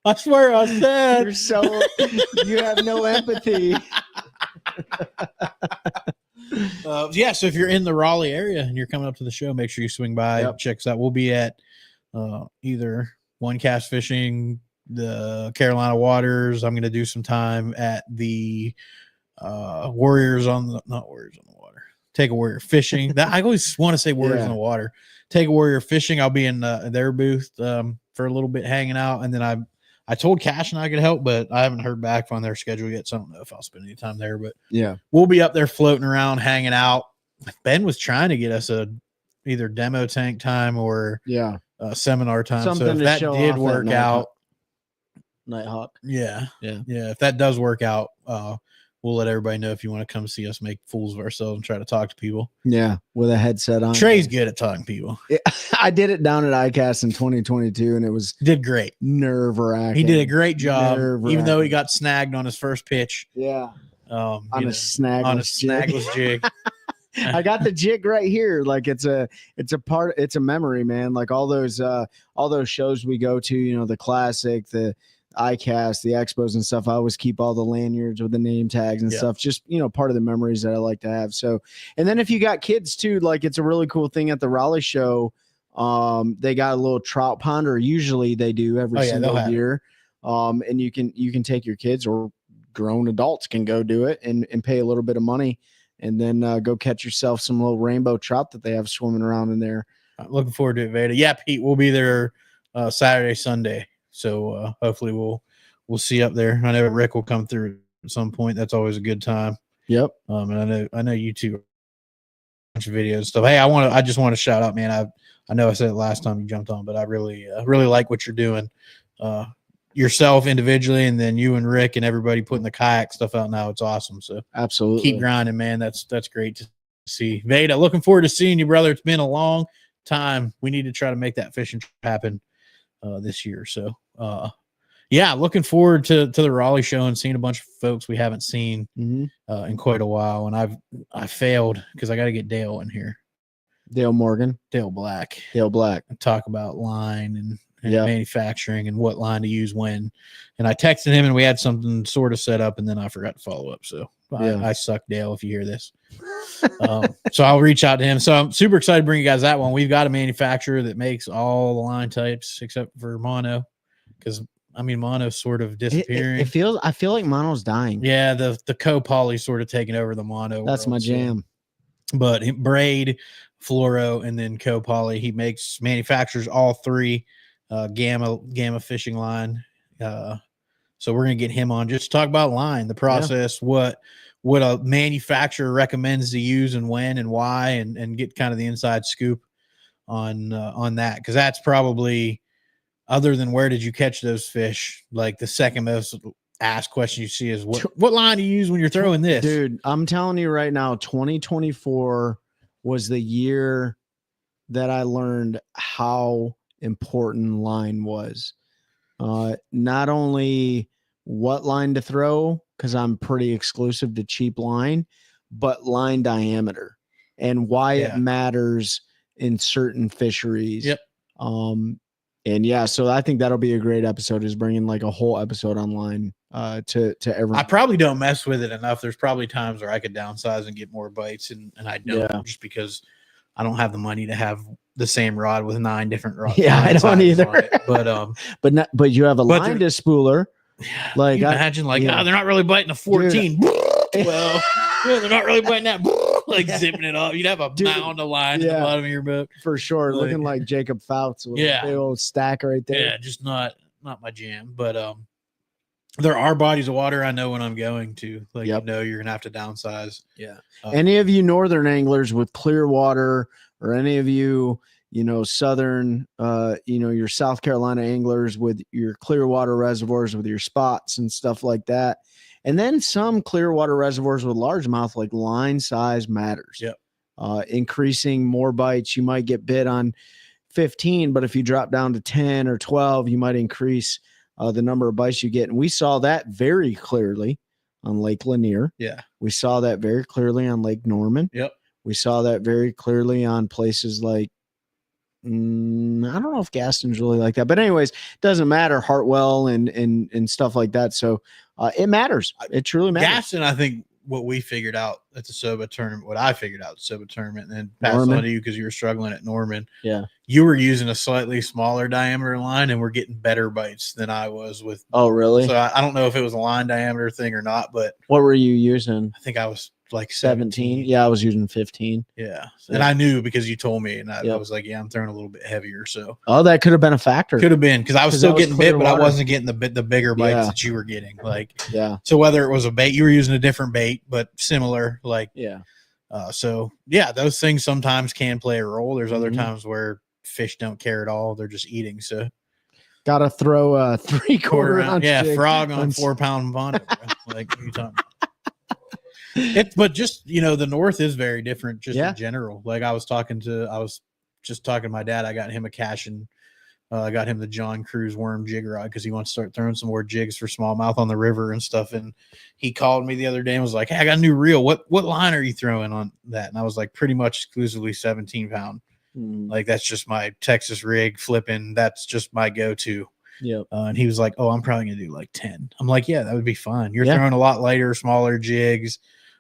[SPEAKER 3] I swear I said.
[SPEAKER 4] You're so you have no empathy.
[SPEAKER 3] Yeah, so if you're in the Raleigh area and you're coming up to the show, make sure you swing by and check us out. We'll be at either One Cast Fishing, the Carolina Waters. I'm going to do some time at the Warriors on the Water. Take a Warrior Fishing. That I always want to say Warriors on the Water. Take a Warrior Fishing. I'll be in their booth for a little bit hanging out, and then I told Cash and I could help, but I haven't heard back on their schedule yet, so I don't know if I'll spend any time there. But
[SPEAKER 4] Yeah.
[SPEAKER 3] we'll be up there floating around, hanging out. Ben was trying to get us either demo tank time or
[SPEAKER 4] Yeah.
[SPEAKER 3] seminar time.
[SPEAKER 4] Something
[SPEAKER 3] so if
[SPEAKER 4] to
[SPEAKER 3] that
[SPEAKER 4] show
[SPEAKER 3] did
[SPEAKER 4] off
[SPEAKER 3] work
[SPEAKER 4] at
[SPEAKER 3] out,
[SPEAKER 4] Nighthawk.
[SPEAKER 3] yeah.
[SPEAKER 4] Yeah.
[SPEAKER 3] If that does work out, we'll let everybody know if you want to come see us make fools of ourselves and try to talk to people.
[SPEAKER 4] Yeah. With a headset on.
[SPEAKER 3] Trey's good at talking to people.
[SPEAKER 4] I did it down at ICAST in 2022 and it was
[SPEAKER 3] Did great.
[SPEAKER 4] nerve wracking.
[SPEAKER 3] He did a great job,
[SPEAKER 4] Nerve-wracking.
[SPEAKER 3] even though he got snagged on his first pitch.
[SPEAKER 4] Yeah.
[SPEAKER 3] On
[SPEAKER 4] On a snagless
[SPEAKER 3] on a
[SPEAKER 4] jig.
[SPEAKER 3] snagless jig.
[SPEAKER 4] I got the jig right here. Like it's a memory, man. Like all those shows we go to, the classic, the ICAST, the expos and stuff. I always keep all the lanyards with the name tags and stuff. Just, part of the memories that I like to have. So, and then if you got kids too, like it's a really cool thing at the Raleigh show. They got a little trout pond, or usually they do every single year. And you can take your kids, or grown adults can go do it and pay a little bit of money and then go catch yourself some little rainbow trout that they have swimming around in there.
[SPEAKER 3] I'm looking forward to it, Veda. Yeah, Pete, we'll be there Saturday, Sunday. So hopefully we'll see up there. I know Rick will come through at some point. That's always a good time.
[SPEAKER 4] Yep.
[SPEAKER 3] And I know you two, a bunch of videos and stuff. Hey, I just want to shout out, man. I know I said it last time you jumped on, but I really like what you're doing. Yourself individually, and then you and Rick and everybody putting the kayak stuff out now. It's awesome. So
[SPEAKER 4] absolutely
[SPEAKER 3] keep grinding, man. That's great to see. Veda, looking forward to seeing you, brother. It's been a long time. We need to try to make that fishing trip happen this year. So looking forward to the Raleigh show and seeing a bunch of folks we haven't seen in quite a while. And I failed because I got to get Dale in here.
[SPEAKER 4] Dale
[SPEAKER 3] Black,
[SPEAKER 4] and
[SPEAKER 3] talk about line and manufacturing and what line to use when. And I texted him and we had something sort of set up, and then I forgot to follow up. So I suck, Dale, if you hear this. So I'll reach out to him. So I'm super excited to bring you guys that one. We've got a manufacturer that makes all the line types except for mono, because mono's sort of disappearing.
[SPEAKER 4] I feel like mono's dying.
[SPEAKER 3] Yeah, the co-poly sort of taking over the mono.
[SPEAKER 4] That's my jam.
[SPEAKER 3] But braid, fluoro, and then co-poly. He manufactures all three. Gamma fishing line. So we're gonna get him on just to talk about line, the process, what a manufacturer recommends to use and when and why, and get kind of the inside scoop on that, because that's probably, other than where did you catch those fish, like the second most asked question you see is what line do you use when you're throwing this?
[SPEAKER 4] Dude, I'm telling you right now, 2024 was the year that I learned how important line was. Not only what line to throw, because I'm pretty exclusive to cheap line, but line diameter and why it matters in certain fisheries.
[SPEAKER 3] Yep.
[SPEAKER 4] So I think that'll be a great episode, is bringing like a whole episode online to everyone.
[SPEAKER 3] I probably don't mess with it enough. There's probably times where I could downsize and get more bites, and I don't, just because I don't have the money to have the same rod with 9 different rods.
[SPEAKER 4] Yeah, I don't either.
[SPEAKER 3] But
[SPEAKER 4] you have a line spooler. Like
[SPEAKER 3] imagine, they're not really biting a 14. Well, they're not really biting that. Like zipping it up. You'd have a mound of line at the bottom of your boat
[SPEAKER 4] for sure, looking like Jacob Fouts with a big old stack right there.
[SPEAKER 3] Yeah, just not not my jam, but there are bodies of water I know when I'm going to. Like,
[SPEAKER 4] Yep.
[SPEAKER 3] you know, you're gonna have to downsize.
[SPEAKER 4] Yeah.
[SPEAKER 3] Uh,
[SPEAKER 4] Any of you northern anglers with clear water, or any of you, southern, your South Carolina anglers with your clear water reservoirs with your spots and stuff like that. And then some clear water reservoirs with largemouth, like line size matters.
[SPEAKER 3] Yep.
[SPEAKER 4] Increasing more bites, you might get bit on 15, but if you drop down to 10 or 12, you might increase the number of bites you get. And we saw that very clearly on Lake Lanier.
[SPEAKER 3] Yeah.
[SPEAKER 4] We saw that very clearly on Lake Norman.
[SPEAKER 3] Yep.
[SPEAKER 4] We saw that very clearly on places like, I don't know if Gaston's really like that, but anyways, doesn't matter. Hartwell and stuff like that. So it matters. It truly matters.
[SPEAKER 3] Gaston, I think what we figured out at the SOBA tournament, what I figured out at the SOBA tournament, and then passed
[SPEAKER 4] Norman.
[SPEAKER 3] on to you because you were struggling at Norman.
[SPEAKER 4] Yeah.
[SPEAKER 3] You were using a slightly smaller diameter line, and we're getting better bites than I was with.
[SPEAKER 4] Oh, really?
[SPEAKER 3] So I don't know if it was a line diameter thing or not, but
[SPEAKER 4] What were you using?
[SPEAKER 3] I think I was like
[SPEAKER 4] 17. Yeah, I was using 15.
[SPEAKER 3] Yeah. And I knew because you told me, and I
[SPEAKER 4] Yep.
[SPEAKER 3] was like, yeah, I'm throwing a little bit heavier. So
[SPEAKER 4] Oh, that could have been a factor.
[SPEAKER 3] could have been because I was
[SPEAKER 4] 'Cause
[SPEAKER 3] still
[SPEAKER 4] that was
[SPEAKER 3] getting
[SPEAKER 4] clear
[SPEAKER 3] bit, but I
[SPEAKER 4] water.
[SPEAKER 3] wasn't getting the bigger bites
[SPEAKER 4] Yeah.
[SPEAKER 3] that you were getting. Like,
[SPEAKER 4] Yeah.
[SPEAKER 3] so whether it was a bait, you were using a different bait, but similar. Like,
[SPEAKER 4] Yeah.
[SPEAKER 3] so yeah, those things sometimes can play a role. There's other
[SPEAKER 4] Mhm.
[SPEAKER 3] times where fish don't care at all; they're just eating. So
[SPEAKER 4] Got to throw a 3/4 ounce.
[SPEAKER 3] yeah,
[SPEAKER 4] jig
[SPEAKER 3] frog on
[SPEAKER 4] on
[SPEAKER 3] 4-pound mono. Bro. Like, what are you talking about? But just the North is very different, just
[SPEAKER 4] Yeah.
[SPEAKER 3] in general. Like I was just talking to my dad. I got him a cash and I got him the John Cruz worm jig rod because he wants to start throwing some more jigs for smallmouth on the river and stuff. And he called me the other day and was like, "Hey, I got a new reel. What line are you throwing on that?" And I was like, "Pretty much exclusively 17-pound.
[SPEAKER 4] Mm,
[SPEAKER 3] Like that's just my Texas rig flipping. That's just my go-to."
[SPEAKER 4] Yep.
[SPEAKER 3] And he was like, "Oh, I'm probably gonna do like 10." I'm like, "Yeah, that would be fine. You're
[SPEAKER 4] Yeah.
[SPEAKER 3] throwing a lot lighter, smaller jigs."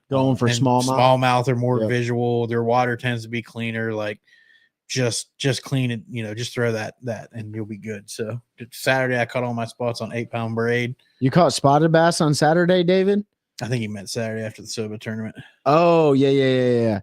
[SPEAKER 4] Going for
[SPEAKER 3] And
[SPEAKER 4] smallmouth.
[SPEAKER 3] smallmouth are more
[SPEAKER 4] Yep.
[SPEAKER 3] visual. Their water tends to be cleaner. Like just clean it, just throw that and you'll be good. So Saturday I caught all my spots on 8-pound braid.
[SPEAKER 4] You caught spotted bass on Saturday, David?
[SPEAKER 3] I think he meant Saturday after the SOBA tournament.
[SPEAKER 4] Oh, yeah.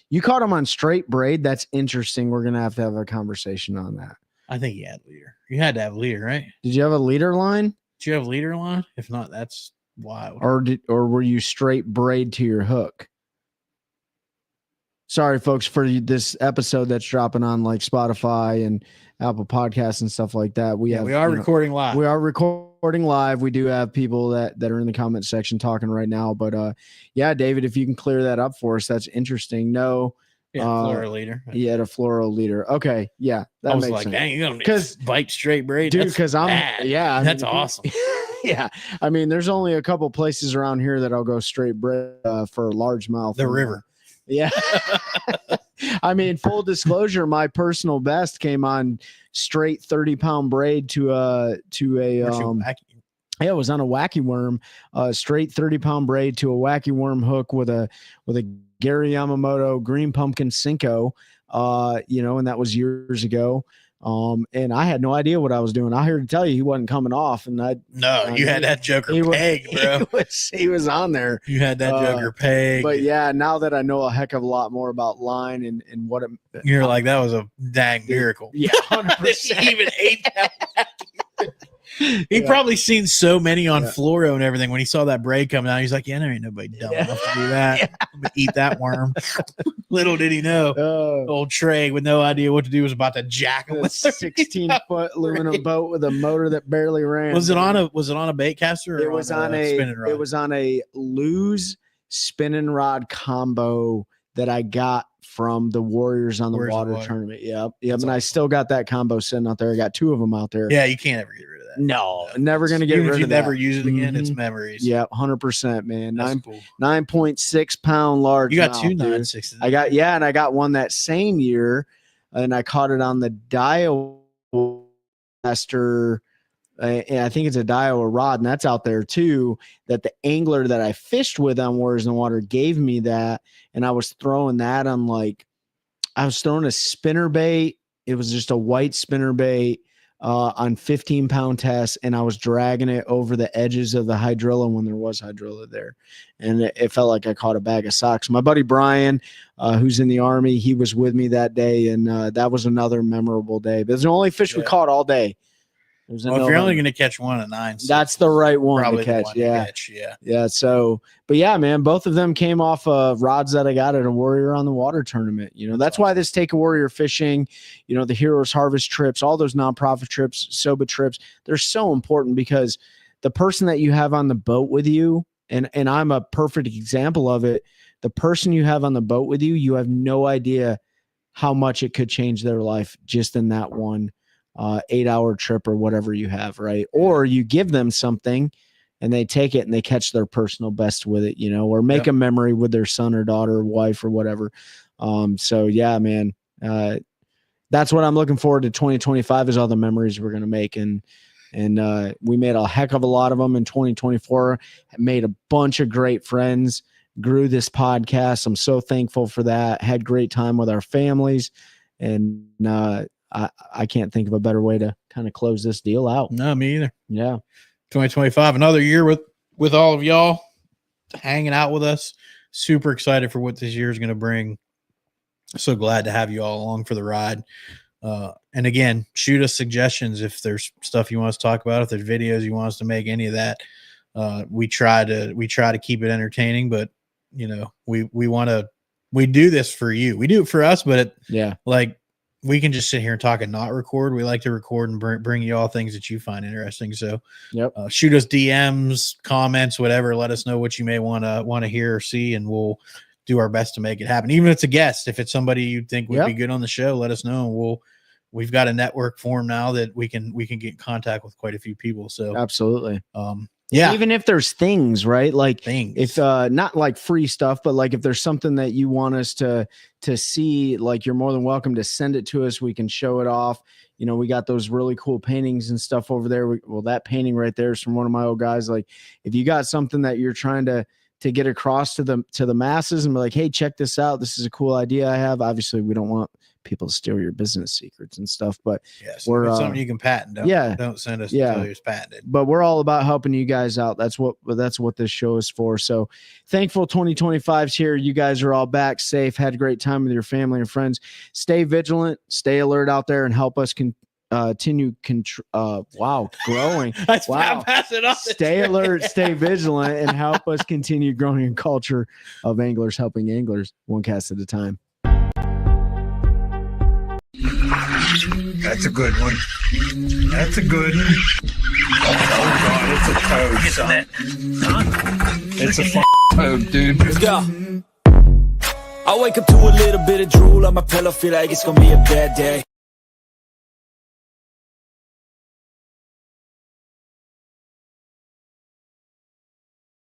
[SPEAKER 4] You caught him on straight braid. That's interesting. We're gonna have to have a conversation on that.
[SPEAKER 3] I think he had leader. You had to have leader, right?
[SPEAKER 4] Did you have a leader line,
[SPEAKER 3] Did you have leader line? If not, that's wild.
[SPEAKER 4] or were you straight braid to your hook? Sorry, folks, for this episode that's dropping on like Spotify and Apple Podcasts and stuff like that. We
[SPEAKER 3] Yeah,
[SPEAKER 4] have,
[SPEAKER 3] we are recording live.
[SPEAKER 4] We are recording live. We do have people that are in the comment section talking right now. But yeah, David, if you can clear that up for us, that's interesting. No,
[SPEAKER 3] yeah, Florida leader.
[SPEAKER 4] he had a fluoro leader. Okay, yeah, that
[SPEAKER 3] I was
[SPEAKER 4] makes
[SPEAKER 3] like,
[SPEAKER 4] sense.
[SPEAKER 3] dang, you're gonna
[SPEAKER 4] 'Cause-
[SPEAKER 3] bite straight braid,
[SPEAKER 4] Dude,
[SPEAKER 3] That's
[SPEAKER 4] because I'm
[SPEAKER 3] bad.
[SPEAKER 4] yeah, I
[SPEAKER 3] That's
[SPEAKER 4] mean,
[SPEAKER 3] awesome.
[SPEAKER 4] Yeah, I mean, there's only a couple places around here that I'll go straight braid for largemouth.
[SPEAKER 3] The river.
[SPEAKER 4] Yeah. I mean, full disclosure, my personal best came on straight 30-pound braid to a
[SPEAKER 3] Weren't you wacky?
[SPEAKER 4] yeah, it was on a wacky worm, straight 30-pound braid to a wacky worm hook with a Gary Yamamoto green pumpkin Cinco, and that was years ago. And I had no idea what I was doing. I heard to tell you he wasn't coming off, and
[SPEAKER 3] No, you had that joker
[SPEAKER 4] he was-
[SPEAKER 3] peg, bro.
[SPEAKER 4] he was on there.
[SPEAKER 3] You had that joker peg.
[SPEAKER 4] But yeah, now that I know a heck of a lot more about line and what it,
[SPEAKER 3] You're like, that was a dang miracle.
[SPEAKER 4] yeah, 100%.
[SPEAKER 3] He even ate that. He
[SPEAKER 4] Yeah.
[SPEAKER 3] probably seen so many on
[SPEAKER 4] Yeah.
[SPEAKER 3] Fluoro and everything. When he saw that braid coming out, he's like, yeah, there ain't nobody dumb
[SPEAKER 4] Yeah.
[SPEAKER 3] enough to do that. I'm gonna eat that worm. Little did he know, old Trey with no idea what to do was about to jack him
[SPEAKER 4] a
[SPEAKER 3] with
[SPEAKER 4] 16-foot aluminum boat with a motor that barely ran.
[SPEAKER 3] Was it on a bait caster? Or
[SPEAKER 4] It was on a
[SPEAKER 3] spinning rod?
[SPEAKER 4] it was on a Lose spinning rod combo that I got from the Warriors on the
[SPEAKER 3] Warriors on
[SPEAKER 4] water
[SPEAKER 3] Water.
[SPEAKER 4] tournament. Yep.
[SPEAKER 3] That's
[SPEAKER 4] And I still got that combo sitting out there. I got two of them out there.
[SPEAKER 3] Yeah, you can't ever get rid of that.
[SPEAKER 4] No, never gonna get
[SPEAKER 3] Even
[SPEAKER 4] rid
[SPEAKER 3] if you
[SPEAKER 4] of
[SPEAKER 3] never
[SPEAKER 4] that.
[SPEAKER 3] use it again. It's
[SPEAKER 4] Mhm.
[SPEAKER 3] memories.
[SPEAKER 4] Yeah, 100%, man.
[SPEAKER 3] That's cool.
[SPEAKER 4] 9.6-pound large.
[SPEAKER 3] You got
[SPEAKER 4] mouth,
[SPEAKER 3] two
[SPEAKER 4] dude.
[SPEAKER 3] 9.6s.
[SPEAKER 4] And I got one that same year, and I caught it on the Daiwa Master. And I think it's a Daiwa rod, and that's out there too. That the angler that I fished with on Warriors in the Water gave me that, and I was throwing that on I was throwing a spinner bait. It was just a white spinner bait on 15-pound test, and I was dragging it over the edges of the hydrilla when there was hydrilla there, and it felt like I caught a bag of socks. My buddy Brian, who's in the Army, he was with me that day, and that was another memorable day. But it's the only fish we
[SPEAKER 3] Yeah.
[SPEAKER 4] caught all day. There's a
[SPEAKER 3] Well, if
[SPEAKER 4] no
[SPEAKER 3] you're only
[SPEAKER 4] hunt.
[SPEAKER 3] going to catch one at 9,
[SPEAKER 4] That's the right one
[SPEAKER 3] probably
[SPEAKER 4] to
[SPEAKER 3] the
[SPEAKER 4] catch.
[SPEAKER 3] one to
[SPEAKER 4] Yeah.
[SPEAKER 3] catch, yeah.
[SPEAKER 4] Yeah. So, but yeah, man, both of them came off rods that I got at a Warrior on the Water tournament. You know, that's why this Take a Warrior fishing, you know, the Heroes Harvest trips, all those nonprofit trips, SOBA trips, they're so important because the person that you have on the boat with you, and I'm a perfect example of it, the person you have on the boat with you, you have no idea how much it could change their life just in that one 8-hour trip or whatever you have, right? Or you give them something and they take it and they catch their personal best with it, you know, or make a memory with their son or daughter or wife or whatever. So yeah, man, that's what I'm looking forward to 2025 is all the memories we're going to make. And we made a heck of a lot of them in 2024, made a bunch of great friends, grew this podcast. I'm so thankful for that. Had great time with our families. And I can't think of a better way to kind of close this deal out.
[SPEAKER 3] No, me either.
[SPEAKER 4] Yeah.
[SPEAKER 3] 2025, another year with all of y'all hanging out with us. Super excited for what this year is going to bring. So glad to have you all along for the ride. And again, shoot us suggestions if there's stuff you want us to talk about, if there's videos you want us to make, any of that. We try to keep it entertaining, but you know, we do this for you. We do it for us, but like we can just sit here and talk and not record. We like to record and bring you all things that you find interesting. So shoot us DMs, comments, whatever. Let us know what you may want to hear or see, and we'll do our best to make it happen. Even if it's a guest, if it's somebody you think would be good on the show, let us know. And we've got a network form now that we can get in contact with quite a few people. So
[SPEAKER 4] absolutely.
[SPEAKER 3] Yeah.
[SPEAKER 4] Even if there's things, right? Like
[SPEAKER 3] things.
[SPEAKER 4] If not like free stuff, but like if there's something that you want us to see, like you're more than welcome to send it to us. We can show it off. You know, we got those really cool paintings and stuff over there. Well, that painting right there is from one of my old guys. Like if you got something that you're trying to get across to the masses and be like, hey, check this out. This is a cool idea I have. Obviously, we don't want people to steal your business secrets and stuff, but
[SPEAKER 3] we're something you can patent. Don't send us until it's patented.
[SPEAKER 4] But we're all about helping you guys out. That's what this show is for. So thankful 2025's here. You guys are all back safe, had a great time with your family and friends. Stay vigilant, stay alert out there, and help us continue growing.
[SPEAKER 3] Wow. Pass it on.
[SPEAKER 4] Stay alert, stay vigilant, and help us continue growing a culture of anglers helping anglers, one cast at a time.
[SPEAKER 1] That's a good one. That's a good one. Oh God, it's a toad, son. It's a toad, dude.
[SPEAKER 2] Let's go. I wake up to a little bit of drool on my pillow, feel like it's gonna be a bad day.